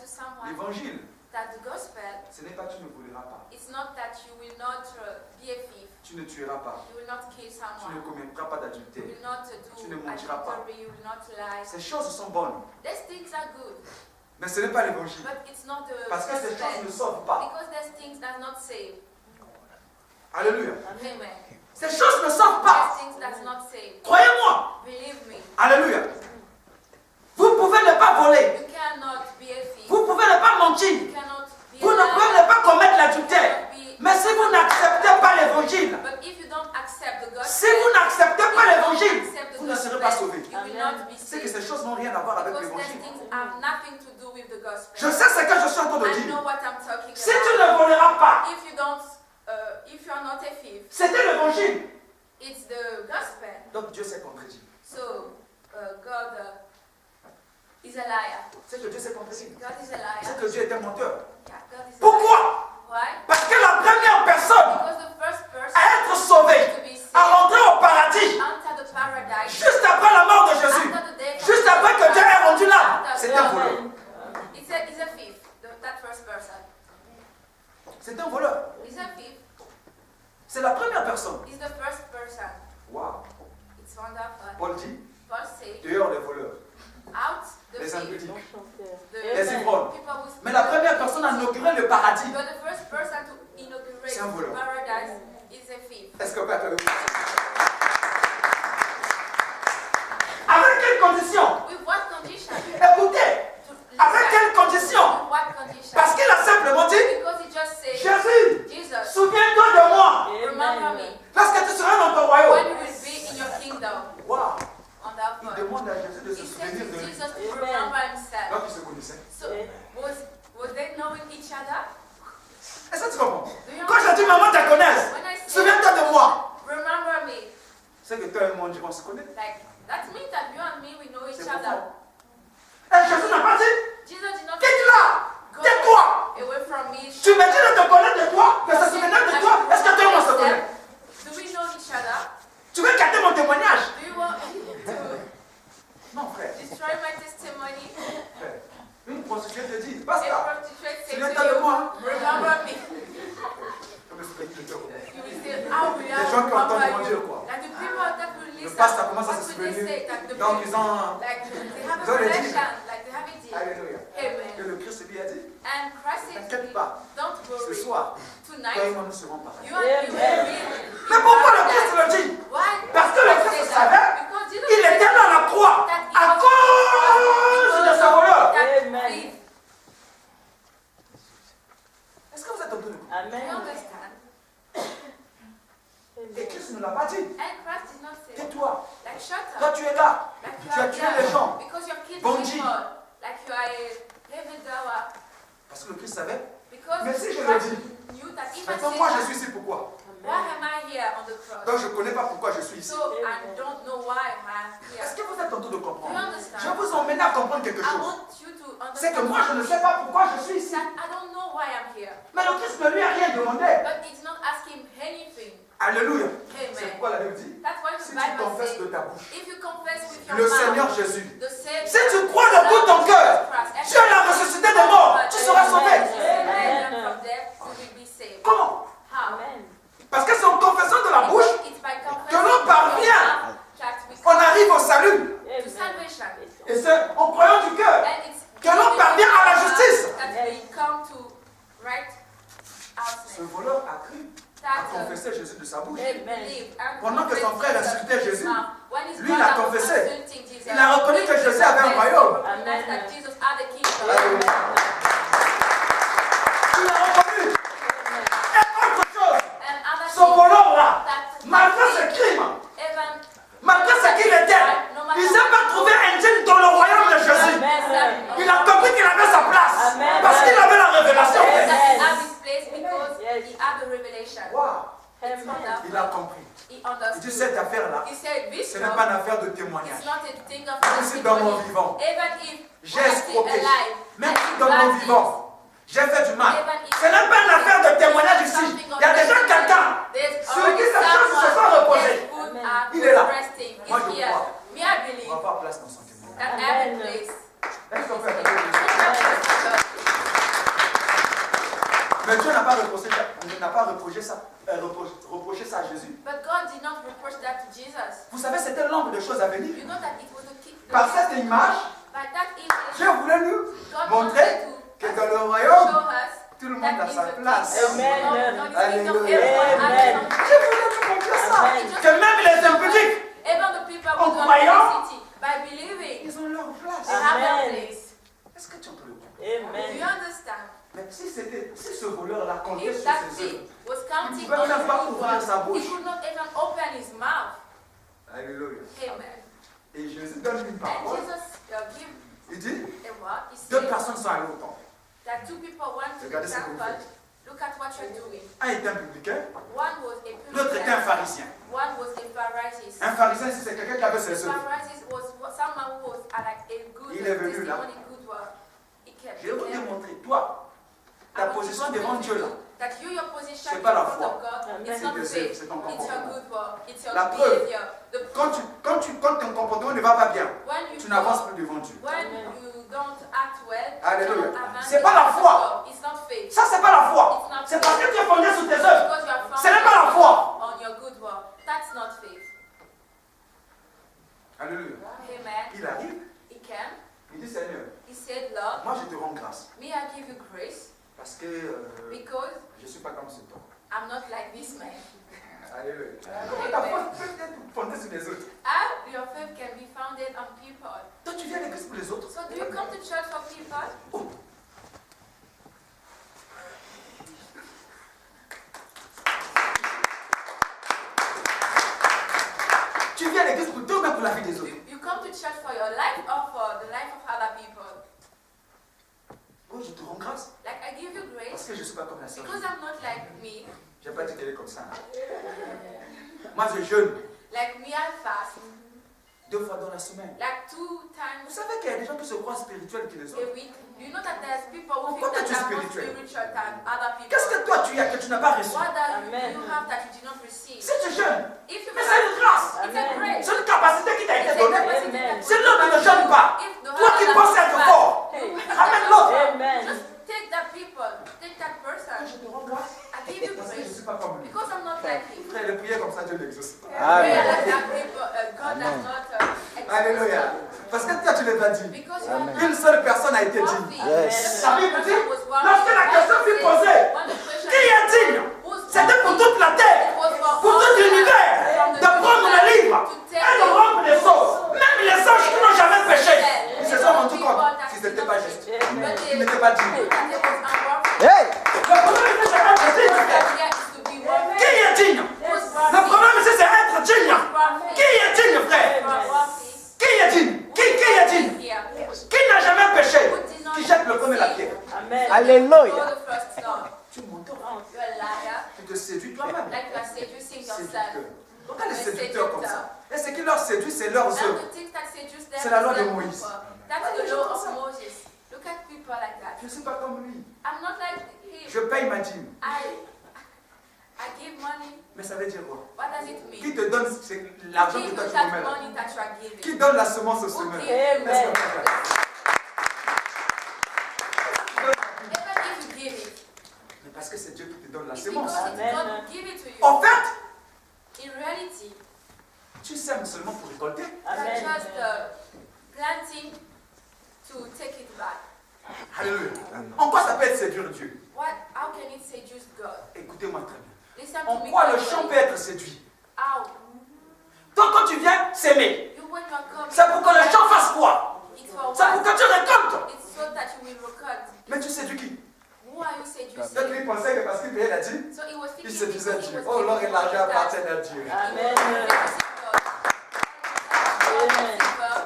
to someone L'évangile, that the gospel, ce n'est pas tu ne voleras pas, it's not that you will not be a thief, tu ne tueras pas, you will not kill tu ne someone, commettras pas you d'adultère. will not Tu do ne mentiras pas. adultery, you will not lie. Ces choses sont bonnes, These things are good, mais ce n'est pas l'évangile. but it's not the Parce que ces choses ne gospel. sauvent pas. Because these things does not save. Alléluia. Amen. Ces choses ne sauvent pas. These things does not save. Croyez-moi. Believe me. Alléluia. Vous pouvez ne pas voler. You cannot be a thief. Vous pouvez ne pas mentir. You cannot be Vous a ne pouvez liar. ne pas commettre l'adultère. You cannot be- Mais si vous n'acceptez pas l'évangile, But if you don't accept the gospel, si vous n'acceptez if pas you don't l'évangile, accept the vous ne serez gospel, pas sauvés. you will not be C'est que saved. ces choses n'ont rien à voir avec Because these l'évangile. things have nothing to do with the gospel. je sais ce que je suis en train de I dire. know what I'm talking Si tu about. ne voleras pas, If you are not a thief, c'était l'évangile. it's the gospel. Donc Dieu s'est contredit. So God is a liar. C'est que Dieu s'est contredit. God is a liar. C'est que Dieu est un menteur. Yeah, God is a liar. Pourquoi? Why? Parce que la première personne Because the first person à être sauvée, to be saved à rentrer au paradis, enter the paradise juste après la mort de Jésus, after the death of juste après que Dieu ait rendu l'âme, after c'est God, un voleur. It's a thief. That first person. C'est un voleur. He's a thief. C'est la première personne. He's the first person. Waouh. It's wonderful. Paul dit, Paul said, dehors les voleurs, out the les thief, impudiques, the les ivrognes. people who Mais la première personne à inaugurer le paradis, But the first person to inaugurate C'est un voleur. paradise is a thief. est-ce que vous pouvez avec quelles conditions? With what condition? Écoutez, To avec listen. quelles conditions? With what condition? Parce qu'il a simplement dit, Because he just said, Jésus, Jesus, souviens-toi de moi remember me lorsque tu seras dans ton when royaume. you will be in your kingdom Waouh. on that Il point. demande à Jésus de He se said souvenir to de lui. Jesus to remember himself. Donc ils se connaissaient. So was they knowing each other? Est-ce que tu comprends? Do you Quand je dis maman te connaisse, When I say, souviens-toi de moi. remember me, C'est que toi et moi, on se connaît. like that means that you and me we know each C'est other. Et Jésus n'a pas dit, Jesus did not quitte-la, go tais-toi. away from me. Tu me dis de te connaître de toi, de se souvenir de toi. Est-ce que toi et moi on se connaît? Do we know each other? Tu veux gâter mon témoignage? Do you want to Non, frère. destroy my testimony? Frère. Une prostituée te dit, A basta. prostitute say Souviens-toi to de you, moi. remember me. Comme le souvenir de toi. You will say, how will I Les gens qui entendent remember dire you? quoi? Like the people that will Le listen, pasteur commence à what se will they souvenir. say? Like the Donc people, ils ont... like they have Ils ont a les relation, like they have a deal. Alléluia. Et Amen. le Christ lui a dit, And Christ said to t'inquiète me, pas, don't ce worry, soir, toi et tonight moi nous serons pareils. you and me will be in Mais pourquoi le Christ paradise. le dit? Why? Parce que le Christ Christ said that? savait, Because Jesus il said était dans la croix à cause de sa voleur. that Amen. thief. Est-ce que vous êtes entendu? Do you Amen. understand? Et Christ ne l'a pas dit. And Christ did not say, Tais-toi. like, shut Toi up. tu es là. Like you Tu as are tué there. les gens. Because you're killing Bandit. people. Like you are a heavy dower. Parce que le Christ savait. Because Mais si je le Christ dis, knew that if I Maintenant say moi je that, suis ici pourquoi? why am I here on the cross? Donc je ne connais pas pourquoi je suis ici. So I don't know why I'm here. Est-ce que vous êtes en train de Do you comprendre? understand? Je vous emmène à comprendre quelque I chose. want you to C'est que understand moi je ne sais pas pourquoi je suis ici. that I don't know why I'm here. Mais le Christ ne lui a rien demandé. But it's not asking anything. Alléluia. Amen. C'est pourquoi la Bible dit, That's why the si tu Bible confesses says, de ta bouche if you confess with your le mouth Seigneur Jésus, the same Si tu crois de tout ton cœur, Dieu l'a ressuscité des morts, tu seras sauvé. From death, you will be saved. Comment? How? Amen. Parce que c'est en confessant de la bouche It's by confessing que l'on with parvient. your mouth that we qu'on arrive au salut. to salvation. Et c'est en croyant du cœur And it's que l'on parvient à la justice. that we come to right ce outlet. voleur a cru, a That confessé Jésus de sa bouche. believe and Pendant que son confess frère Jesus insultait with his Jésus, mouth. When his lui, il a brother was confessé. insulting Jesus, Il a reconnu que Jésus avait un royaume. he recognized that Jesus had a kingdom. Alléluia. Il a reconnu. Et autre chose, And other ce things voleur-là, that malgré ses crimes, even malgré ce qu'il était, il ne s'est pas trouvé indigne dans le royaume de Jésus. Il a compris qu'il avait sa place. Amen. Parce qu'il avait la révélation. that he Yes. had his place because Yes. he had the revelation. Waouh, It's Amen. wonderful. il a compris. He Il dit understood. cette affaire-là, He said, this ce n'est pas job une affaire de is témoignage. not a thing of Même si dans mon testimony. vivant, Even if j'ai when I'm still escroqué, alive, même I si did dans bad mon things, vivant, j'ai fait du mal. even if Ce n'est pas une affaire de témoignage ici. Il y a déjà quelqu'un there's sur already qui ces choses se sont someone reposées. that would Amen. have Il est là. resting. Moi, He's je here. crois. Me, I On believe va avoir place dans son témoignage. that Amen. every place. Est-ce qu'on peut appeler Jésus? Amen. Mais Dieu n'a pas reproché ça à Jésus. But God did not reproach that to Jesus. Vous savez, c'était l'ombre de choses à venir. You know that it was Par cette image, by that image, Dieu voulait nous God montrer wanted que dans le to royaume, show us tout le monde a sa that place. Amen. Alléluia. Dieu voulait nous montrer ça. Que même les impudiques, Even the people En who don't croyant, have the city, by believing, Ils ont leur place. they have their place. Est-ce que tu peux le comprendre? Do you understand? Mais si ce voleur-là comptait If sur that ses œuvres, thief was counting Il pouvait même pas on ouvrir sa his bouche. he could not even open his mouth. Alléluia. Amen. Et Jésus donne une And parole. Jesus give Il dit, a word. He deux said personnes sont allées au temple. that two people went to the Regardez ce que vous temple. faites. Look at what you're doing. Un était un publicain, One was a l'autre était un publican. pharisien. One was a Pharisee. Un pharisien, c'est quelqu'un qui avait ses œuvres. Pharisee was someone who was like a good Il est venu là. testimony, good word. He kept. Je vais vous démontrer, toi, ta position devant Dieu là. That your position C'est pas la in front foi. of God, it's C'est not tes œuvres, faith. c'est ton It's your comportement. good word. It's your La preuve. behavior. The Quand ton comportement ne va pas bien, when tu you n'avances plus devant Dieu. when you don't act well, Alléluia. you don't advance C'est pas la in foi. God. It's not faith. ça c'est pas la foi. C'est parce que tu es fondé sur tes œuvres. Because you are Ce n'est pas la founded foi. on your good word. That's not faith. Alléluia. Amen. Il arrive, He can. il dit Seigneur, He said, Lord, moi je te rends grâce. me I give you grace Parce que because je ne suis pas comme cet homme. I'm not like this man. Alléluia. Comment ta foi peut être fondée sur les autres? How your faith can be founded on people. Toi tu viens à l'église pour les autres. So do you come to church for people? Tu viens à l'église pour toi, même pour la vie des autres. You come to church for your life or for the life of other people? Oh, je te rends grâce. Like I give you Parce grace que je ne suis pas comme la sœur. because I'm not like me. Je n'ai pas dit qu'elle est comme ça. Moi je jeûne Like me, I fast 2 fois dans la semaine. like 2 Vous times savez qu'il y a des gens qui se croient spirituels que les a autres. week. Do you know that there's people who Pourquoi think toi, tu es that are more spirituel? spiritual than other people? Qu'est-ce que toi tu as que tu n'as pas reçu? What does Amen. you have that you did not receive? Si tu jeûnes, If you Mais c'est une grâce. it's a grace. C'est une capacité qui t'a It's été a donnée. capacity that C'est l'autre qui ne jeûne pas. If the Toi qui other penses person être fast, fort, ramène l'autre. just take that people, take that person. je te rends grâce. I give you Parce que je ne grace suis pas comme lui. because I'm not like him. Frère, le prier comme ça, Dieu l'exauce. Pray like that people, God does not exist. Alléluia. Parce que toi tu l'as pas dit. Because you are not Une seule personne a été one digne. thing. Yes. The La Bible dit, person was one lorsque thing. la question fut posée, When the question qui est digne? who's C'était pour worthy, toute la terre, it was for pour all tout l'univers, from the de prendre le livre to et take de rendre les choses. Même les anges qui n'ont jamais péché. Ils se sont rendus compte qu'ils n'étaient pas justes. But they Ils n'étaient pas dignes. knew that it was unworthy. Le problème ici, c'est être digne. That is to be worthy. Qui est digne? Who's Le worthy? problème ici, c'est être digne. Qui est digne, frère? Qui est digne? Qui est digne? Qui n'a jamais péché? Qui jette le premier la pierre? Alléluia. Tu m'entends? You're a liar. Tu te séduis toi-même. Like you are seducing yourself. Séducteur. Pourquoi les séducteurs comme ça? Et ce qui leur séduit, c'est leurs Now œuvres. the things that seduce them C'est la loi is de their Moïse. people. That's the law of Moses. Look at people like that. Je ne suis pas comme lui. I'm not like him. Je paye ma dîme. I give money. Mais ça veut dire quoi? What does it mean? Qui te donne l'argent Give que toi you tu that remets là? money that you are giving. Qui donne la semence au Who semeur? gives? Est-ce que- Even if you give it, Mais parce que c'est Dieu qui te donne la it's semence. because it's God who give it to you. En fait, In reality, tu sèmes seulement pour récolter. you're just planting to take it back. Alléluia. En quoi ça peut être séduire Dieu? How can it seduce God? Écoutez-moi très bien. Listen En to me quoi le carefully. champ peut être séduit? How? Donc quand tu viens s'aimer, You when you're coming, c'est pour que le champ fasse quoi? it's for C'est pour what? que tu récoltes. It's so that you will record. Mais tu séduis qui? Who are you seducing? Donc il pensait que parce qu'il payait la dîme, So he was il thinking séduisait because he Dieu. was Oh, l'or et giving l'argent that appartiennent à Dieu. Amen. seducing God. God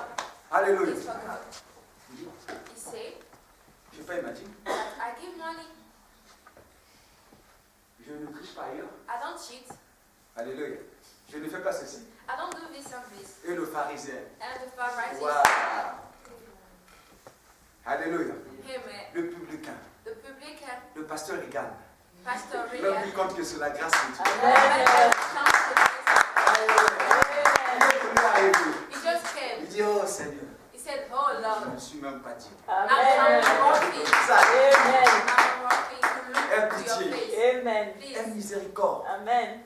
Alléluia. is for God. He said, Je paye ma dîme. I give money, Je ne triche pas ailleurs. I don't cheat, Alléluia. Je ne fais pas ceci. I don't do this and this. Et le pharisien. And the Pharisees, Waouh. Alléluia. Amen. Le publicain. The publican, Le pasteur regarde. Pastor L'homme Reagan, lui compte que c'est la grâce de Dieu. he just came. Il dit, oh Seigneur, He said, oh je Lord, ne suis même pas digne. I'm worthy. Ça, I'm worthy to look to aie your pitié aie Please, miséricorde. Amen.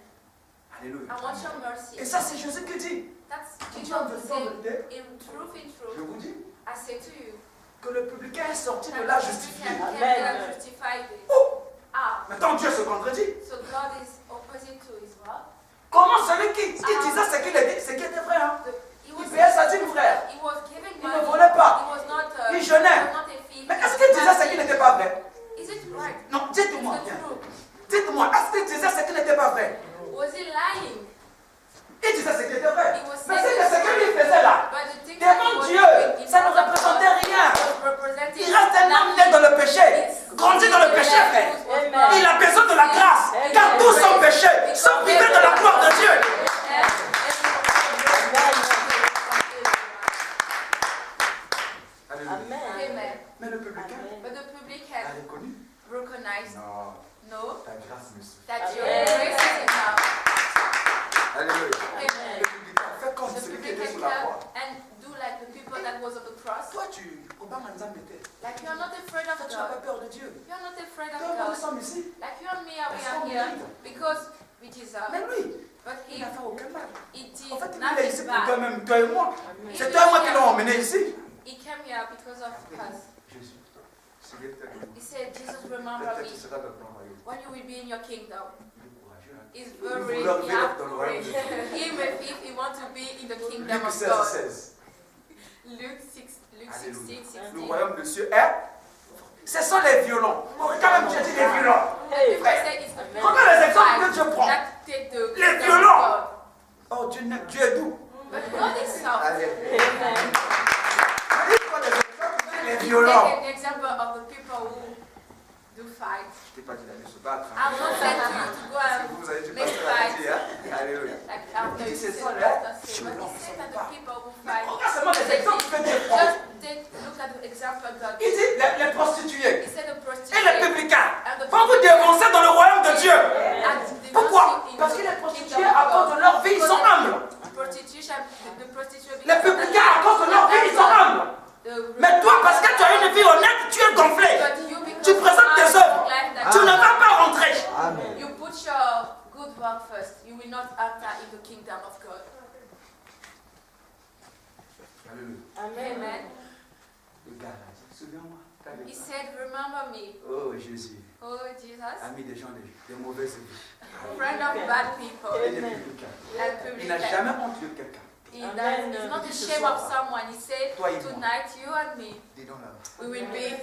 Alléluia. I want your mercy. Et ça, c'est Jésus qui dit. That's Tu Jesus as who de said, in truth, Je vous dis I say to you, que le publicain est sorti de that là the justifié. Christian Amen. can be justified. Oh! Ah, Maintenant, Dieu se contredit. so God is opposite to his word. Comment celui qui disait ce qu'il était, ce qui était vrai, hein? He Il payait sa dîme, frère. He was giving Il money. ne volait pas. He was not, Il jeûnait. he was not a thief. Mais est-ce qu'il disait ce qui n'était pas vrai? Is it right? Non, Is dites-moi. it true? Dites-moi, est-ce qu'il disait ce qui n'était pas vrai? Was he lying? Il disait ce qui était vrai. He was Mais saying c'est ce que lui faisait là. But the thing that he Devant was Dieu, doing in ça ne front of représentait God rien. was representing Il reste un homme né dans le péché, grandi dans le péché, frère. Il a besoin de la grâce, car tous sont péchés, sont privés de la gloire de Dieu. Alléluia. Amen. Amen. Mais le publicain But the public a has reconnu. recognized, Non, no, ta grâce me suffit. that your Amen. grace is enough. Alléluia. Amen. Le publicain fait comme The celui qui public était can sur la croix. come and do like the people that was on the cross. Toi, tu, Obama Nzambe était. Like you are not afraid of Toi, tu n'as pas God. peur de Dieu. You are not afraid of Toi, nous God. sommes ici. Like you and me, we Parce are qu'on here mérite. because we deserve. Mais lui, But il he, n'a fait aucun mal. he did En fait, il est ici nothing pour bad. toi-même, toi et moi. Amen. C'est toi et moi qui l'ont emmené ici. He came here because of us. Jésus, souviens-toi de nous. He said, Jesus, remember Peut-être me tu seras dans le royaume. when you will be in your kingdom. Il est courageux. Hein? He's Il very vouloir vivre dans le royaume courage. de Dieu. Even if he wants to be in the kingdom Luc of 16, God. 16. Luke 16, Alléluia. 16. Le royaume de Dieu est. Ce sont les violents. Bon, quand même, tu as dit les violents. Hey, People say it's the Regarde les exemples que Dieu prend. that take the Les kingdom violents. of God. Oh, Dieu est doux. But God is soft. Alléluia. Amen. Dis-moi des exemples, les Take violents. an example of the people who do fight. Je t'ai pas dit d'aller se battre. I won't say to you to go and Vous avez dit make pasteur a fight. dit, hein? Alléluia. Like after Il you dit, ce say sont the les pastor say, but violents, he said ce that sont the pas. people who Mais fight. regarde seulement les exemples que Dieu prend. Just look at the example God. Il dit les prostituées He said the et les prostitute publicains and the vont vous dévancer dans le royaume de Dieu. and the Pourquoi? dancing in Parce que the les prostituées, kingdom à of cause God. de leur vie, ils sont humbles. Prostitution, the prostitute. Les publicains, à cause de leur vie, ils sont humbles. Mais toi, parce que tu as une vie honnête, tu es gonflé. Tu présentes tes œuvres. Tu ne vas pas rentrer. Amen. You put your good work first. You will not enter in the kingdom of God. Alléluia. Amen. Amen. Le gars là, dit, souviens-moi. He said, remember me, Oh Jésus, oh Jesus, ami des gens des mauvaises vies. friend of bad people Et les Amen. publicains. and Il n'a publican. jamais honte de quelqu'un. Amen. He's not Il dit ce ashamed of soir, someone. He said, toi et moi. tonight you and me, Dis donc là. we will be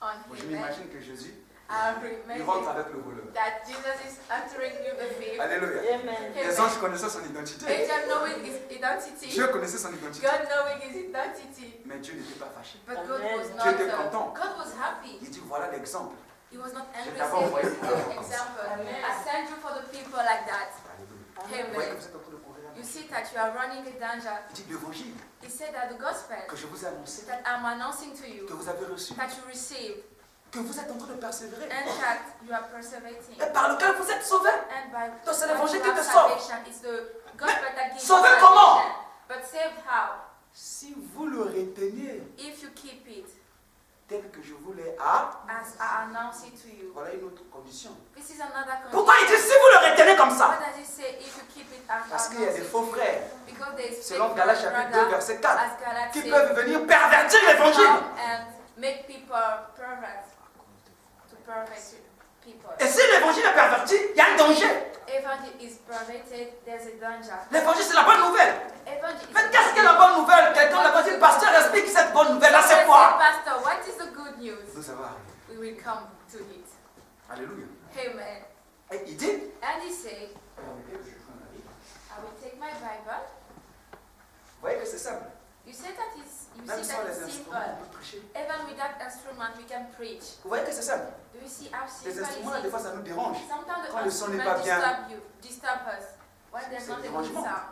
on Moi, je him. m'imagine que Jésus, I il rentre remember avec le voleur. that Jesus is entering you the thief. Alléluia. Amen. Les anges connaissaient son identité. Angel knowing his identity, Dieu connaissait son identité. God knowing his identity, Mais Dieu n'était pas fâché. but God Amen. was Dieu not. était content. God was happy. Il dit voilà l'exemple. He was not Je angry. t'avais envoyé Saying, pour faire example, Amen. I send you for the people like that. Alléluia. Vous voyez que Amen. vous êtes en train de courir. You see that you are running a danger. Il dit l'évangile He said that the gospel que je vous ai annoncé, that I'm announcing to que you, vous avez reçu, that you received, que vous êtes en train de persévérer and that you are perseverating. et par lequel vous êtes sauvés. And by Donc c'est when l'évangile you qui have te sauve. salvation, it's the gospel that gives you Sauvé salvation. comment? But saved how? Si vous le reteniez If you keep it tel que je vous l'ai as I announce it to you. voilà une autre condition. This is another condition. Pourquoi il dit si vous le retenez comme ça? What does it say if you keep it as Parce I qu'il y a announce des it faux to you? frères, Because there is selon fake Galates chapitre 2 brother, verset 4, as Galates qui say, peuvent venir pervertir l'évangile. come and make people pervert, to pervert people. Et si l'évangile est perverti, il y a un danger. Evangel is perverted, there's a danger. L'évangile c'est la bonne nouvelle. Evangel is Mais qu'est-ce que la bonne nouvelle? Quelqu'un va dire, pasteur, explique cette bonne nouvelle. Là c'est quoi? Pastor, what is the good news? Nous ça va arriver. We will come to it. Alléluia. Amen. Et il dit, And he said, I will take my Bible. vous voyez que c'est simple. You say that it's, you Même see sans that les it's instruments, simple. on peut prêcher. Even without instrument, we can preach. Vous voyez que c'est simple. Do you see how Les simple instruments, it des fois, is? ça nous dérange. Sometimes Quand the le son n'est instrument pas bien. disturb us when there's C'est not a le good dérangement. sound.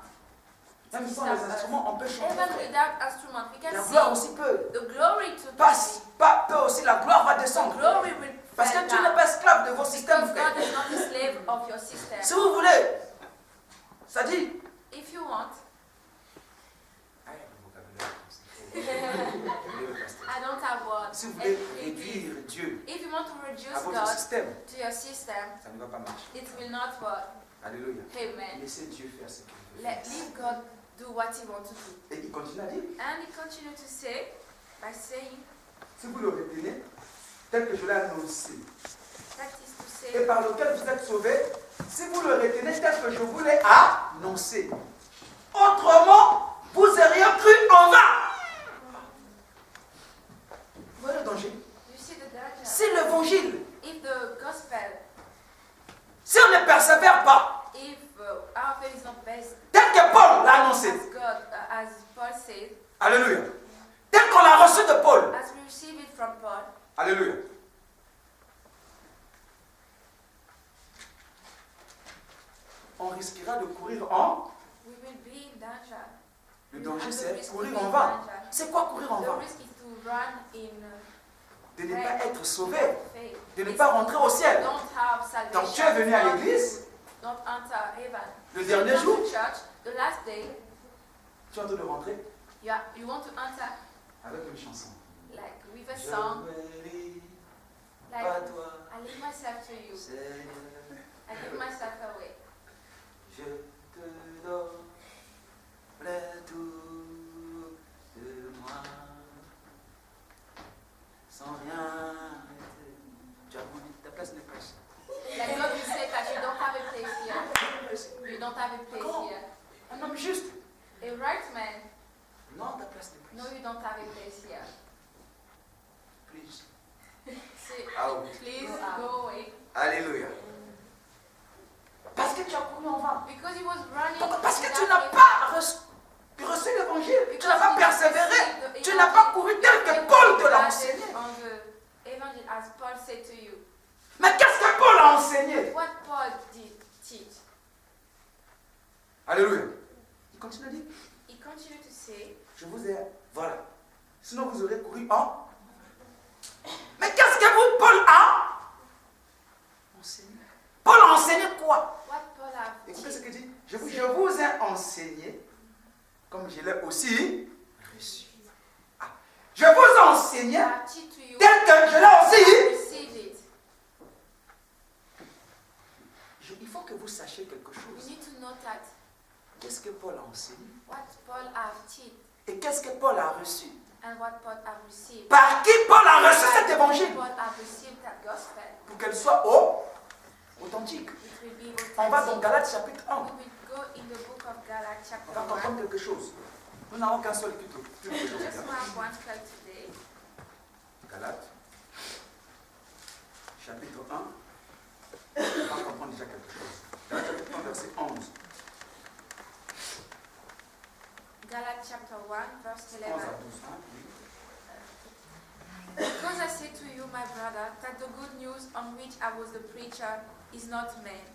Même sans les instruments, on peut chanter. Even without instrument, we can La gloire sing. aussi peut. The glory to Passe, pas peu aussi, la gloire va the descendre. glory will Parce que fall tu n'es down. pas esclave de vos systèmes, Because frère. God is not a slave of your system. Si vous voulez, ça dit, If you want, I don't have one. Si vous voulez réduire Dieu If you want to à reduce votre God système, to your system, ça ne va pas marcher. it will not work. Alléluia. Amen. Laissez Dieu faire ce qu'il veut. Leave God do what He wants to do. Et il continue à dire, And He continued to say, by saying, si vous le retenez, tel que je l'ai annoncé, that is to et say, par lequel vous êtes sauvés, si vous le retenez tel que je vous l'ai annoncé. Autrement, vous auriez cru en vain. Voilà le danger. you see the danger. Si l'évangile, If the gospel, si on ne persévère pas, if our faith is not based tel que Paul l'a annoncé, as God, as Paul said, alléluia, tel qu'on l'a reçu de Paul, as we receive it from Paul, alléluia, on risquera de courir en... we will be in danger. Le danger, And the c'est risk courir will be en in vain. danger. C'est quoi courir en The vain? risk is to run in De ne pas être sauvé, faith. de ne It's pas rentrer au ciel. don't have salvation. Donc tu es venu à l'église, Don't enter heaven. le dernier Come jour, to church, the last day, tu es en train de rentrer you want to enter avec une chanson. like with a song, Je me lie like à toi, I leave myself to you. Seigneur. I give myself away. Je te donne tout de moi, sans rien arrêter. Tu as voulu, ta place n'est pas ici. Like God will say that you don't have a place here. You don't have a place Comment? here. Un homme juste. A right man, Non, ta place n'est pas no, ici. you don't have a place here. Please. Say, Out. please go away. Alléluia. Parce que tu as couru en vain. Because he was running. Donc, parce que tu without n'as a- pas reçu l'évangile, tu n'as pas persévéré, tu n'as pas couru tel que Paul te l'a enseigné. On the evangel, as Paul said to you. Mais qu'est-ce que Paul a enseigné? What Paul did teach. Alléluia. Il continue à dire, He continued to say, je vous ai, voilà. Sinon vous aurez couru en... Mais qu'est-ce que vous, Paul a enseigné? Paul a enseigné quoi? what Paul have Écoutez ce teach. qu'il dit. Je vous ai enseigné, comme je l'ai aussi reçu. Ah. Je vous ai enseigné, I teach to you. tel que je l'ai aussi. Receive it. Il faut que vous sachiez quelque You chose. need to know that Qu'est-ce que Paul a enseigné? what Paul have teach Et qu'est-ce que Paul a reçu? and what Paul have received. Par qui Paul a reçu cet évangile? Paul have received that gospel. Pour qu'elle soit authentique. It will be On va dans authentic. Galates chapitre 1. We will go in the book of Galatians On chapter va 1. comprendre quelque chose. Nous n'avons qu'un seul culte aujourd'hui. Just have one scripture today. Galates, chapitre 1. On va comprendre déjà quelque chose. Galates chapitre 1, verset 11. Galatians chapter 1, verse 11 à 12. 11. Hein? Oui. Because I say to you, my brother, that the good news on which I was the preacher is not man.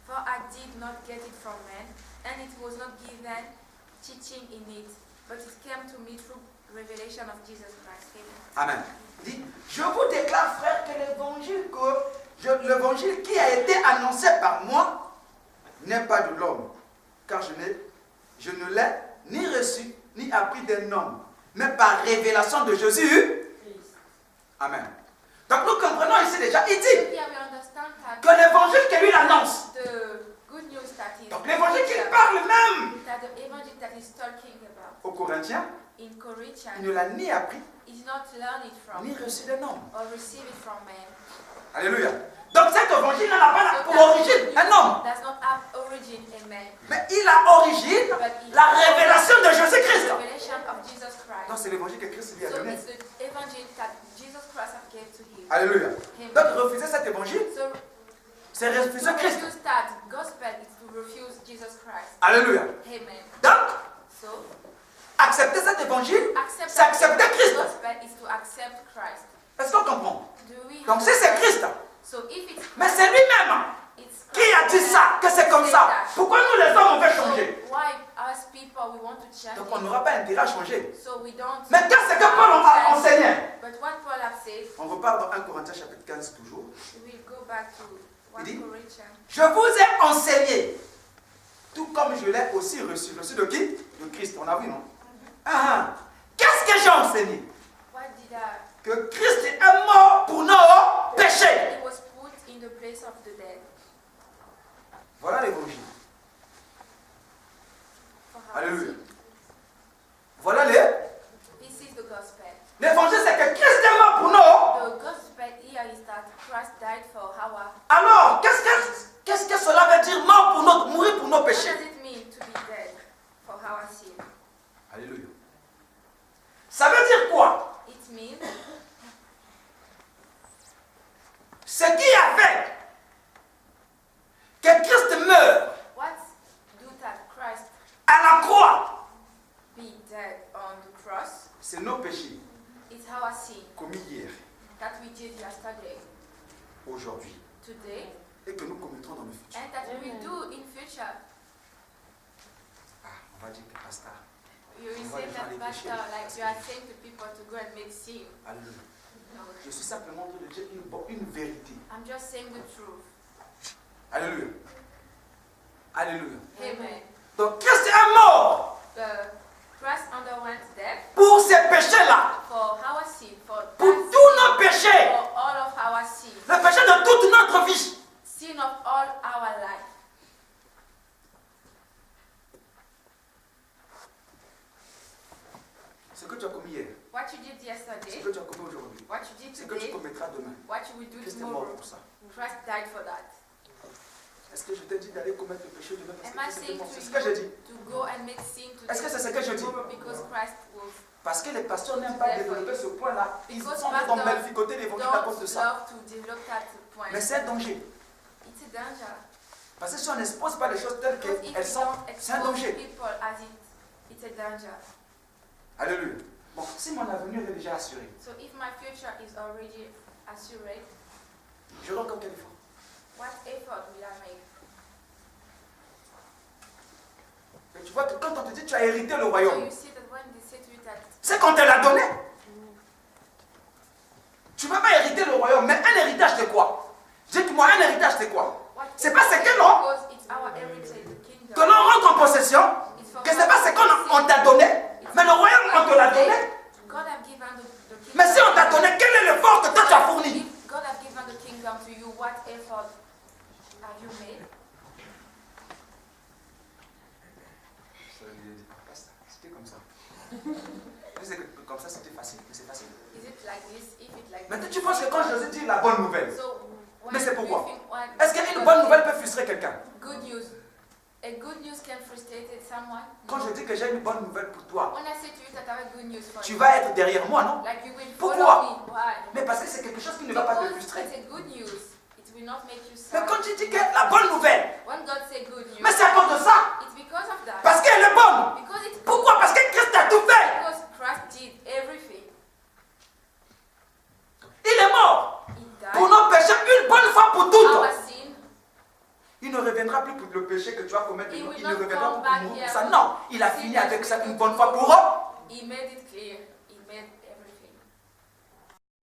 For I did not get it from man, and it was not given teaching in it, but it came to me through revelation of Jesus Christ. Amen. Amen. Il dit, je vous déclare, frère, que l'évangile qui a été annoncé par moi n'est pas de l'homme. Car je ne l'ai ni reçu, ni appris d'un homme, mais par révélation de Jésus. Amen. Donc nous comprenons ici déjà, il dit Here we understand that que l'évangile que lui annonce, the good news that is donc l'évangile qu'il parle même that the evangel that is talking about aux Corinthiens, in Corinthians il ne l'a ni appris, is not learned it from ni reçu d'un homme. or receive it from man. Alléluia. Donc cet évangile n'a pas So pour that origine good un news homme, does not have origin in man, mais il a origine but it la has révélation de Jésus-Christ. revelation of Jesus Christ. Donc c'est l'évangile que Christ lui a So donné. it's the evangel that Jesus Christ have gave to him. Alléluia. Him. Donc refuser cet évangile, So c'est to refuser Christ. refuse that gospel is to refuse Jesus Christ. Alléluia. Amen. Donc, So accepter cet évangile, accept c'est accepter Christ. gospel is to accept Christ. Est-ce qu'on comprend? Do we Donc si c'est Christ, So if it's mais c'est lui-même it's qui a dit ça, que c'est comme ça. Pourquoi nous les hommes on veut So changer? why as people we want to change Donc on it? n'aura pas intérêt à changer. So we don't. Mais qu'est-ce que Paul a enseigné? But what Paul have said, On repart dans 1 Corinthiens chapitre 15 toujours. we will go back to 1 Il dit, Corinthians. Je vous ai enseigné, tout comme je l'ai aussi reçu. Reçu de qui? De Christ. On a vu, non? Qu'est-ce que j'ai enseigné? What did I? Que Christ est mort pour nos péchés. He was put in the place of the dead. Voilà l'évangile. For our Alléluia. sin. Voilà This is the gospel. l'évangile, c'est que Christ est mort pour nous. The gospel here is that Christ died for our. Alors, qu'est-ce que cela veut dire mourir pour nos What péchés? does it mean to be dead for our sin? Alléluia. Ça veut dire quoi? It means Ce qui a fait que Christ meurt what do that Christ à la croix, be dead on the cross? c'est nos péchés It's our sin commis hier, that we did yesterday, aujourd'hui, today, et que nous commettrons dans le futur. and that we will do in future. Ah, on va dire que pasteur. You will On va say les faire that, les Pastor, péchés. like you are saying to people to go and make sin. Alléluia. No, Je suis simplement en train de dire une vérité. I'm just saying the truth. Alléluia. Alléluia. Amen. Donc Christ est mort The Christ underwent death pour ces péchés-là, for our sin, for pour that tous sin, nos péchés, for all of our sin, le péché de toute notre vie. sin of all our life. Ce que tu as commis hier, What you did ce yesterday, que tu as commis aujourd'hui, what you did ce que tu today, commettras demain. what you will do Christ est mort tomorrow. pour ça. Christ died for that. Est-ce que je t'ai dit d'aller commettre le péché demain parce Am I que Christ est saying mort? to C'est ce que j'ai dit. you to go and make sin Est-ce que c'est ce que je dis? tomorrow because Christ will? Parce que les pasteurs n'aiment pas développer ce point-là. Ils Because sont dans pastors melficoter l'évangile à cause de don't ça. love to develop that point. Mais c'est un danger. It's a danger. Parce que si on n'expose pas les choses telles Because if qu'elles we sont, don't c'est un expose danger. people as it's a danger. Alléluia. Bon, si mon avenir est déjà assuré, So if my future is already assured, j'aurai encore quel effort? what effort will I make? Et tu vois que quand on te dit tu as hérité le So royaume, you see that when they say to you that c'est qu'on te l'a donné. Tu ne peux pas hériter le royaume, mais un héritage de quoi? Dites-moi, un héritage de quoi? what C'est pas ce que l'on because it's our heritage, the kingdom. que l'on rentre en possession, It's for que c'est pas ce God. qu'on t'a donné, mais le royaume on te l'a donné. God have given the kingdom. Mais si on t'a donné, quel est l'effort que toi tu as fourni? If God have given the kingdom to you, what effort have you made? C'était comme ça. Comme ça, c'était facile. Mais c'est facile. Is it like this? If it like Maintenant, this? tu penses que quand Jésus dit la bonne nouvelle, So, when mais c'est you pourquoi? think what est-ce qu'une bonne nouvelle peut frustrer quelqu'un? good news, a good news can frustrate someone. Quand je dis que j'ai une bonne nouvelle pour toi, When I say to you that I have good news for tu you, vas être derrière moi, non? like you will Pourquoi? follow me. Why? Mais parce que c'est quelque chose qui ne va pas te Because frustrer. it's a good news. It will not make you Mais sad. quand tu dis que la bonne nouvelle, When God say good news, mais c'est à cause de ça. it's because of that. Parce qu'elle est bonne. Because it's Pourquoi? Parce que Christ a tout fait. because Christ did everything. Il est mort He died. pour nos péchés une bonne fois pour Our toutes. sin. Il ne reviendra plus pour le péché que tu as commis. He will Il ne not reviendra come plus back pour here. ça. Non, il a fini avec ça une bonne fois pour eux. He made it clear. He made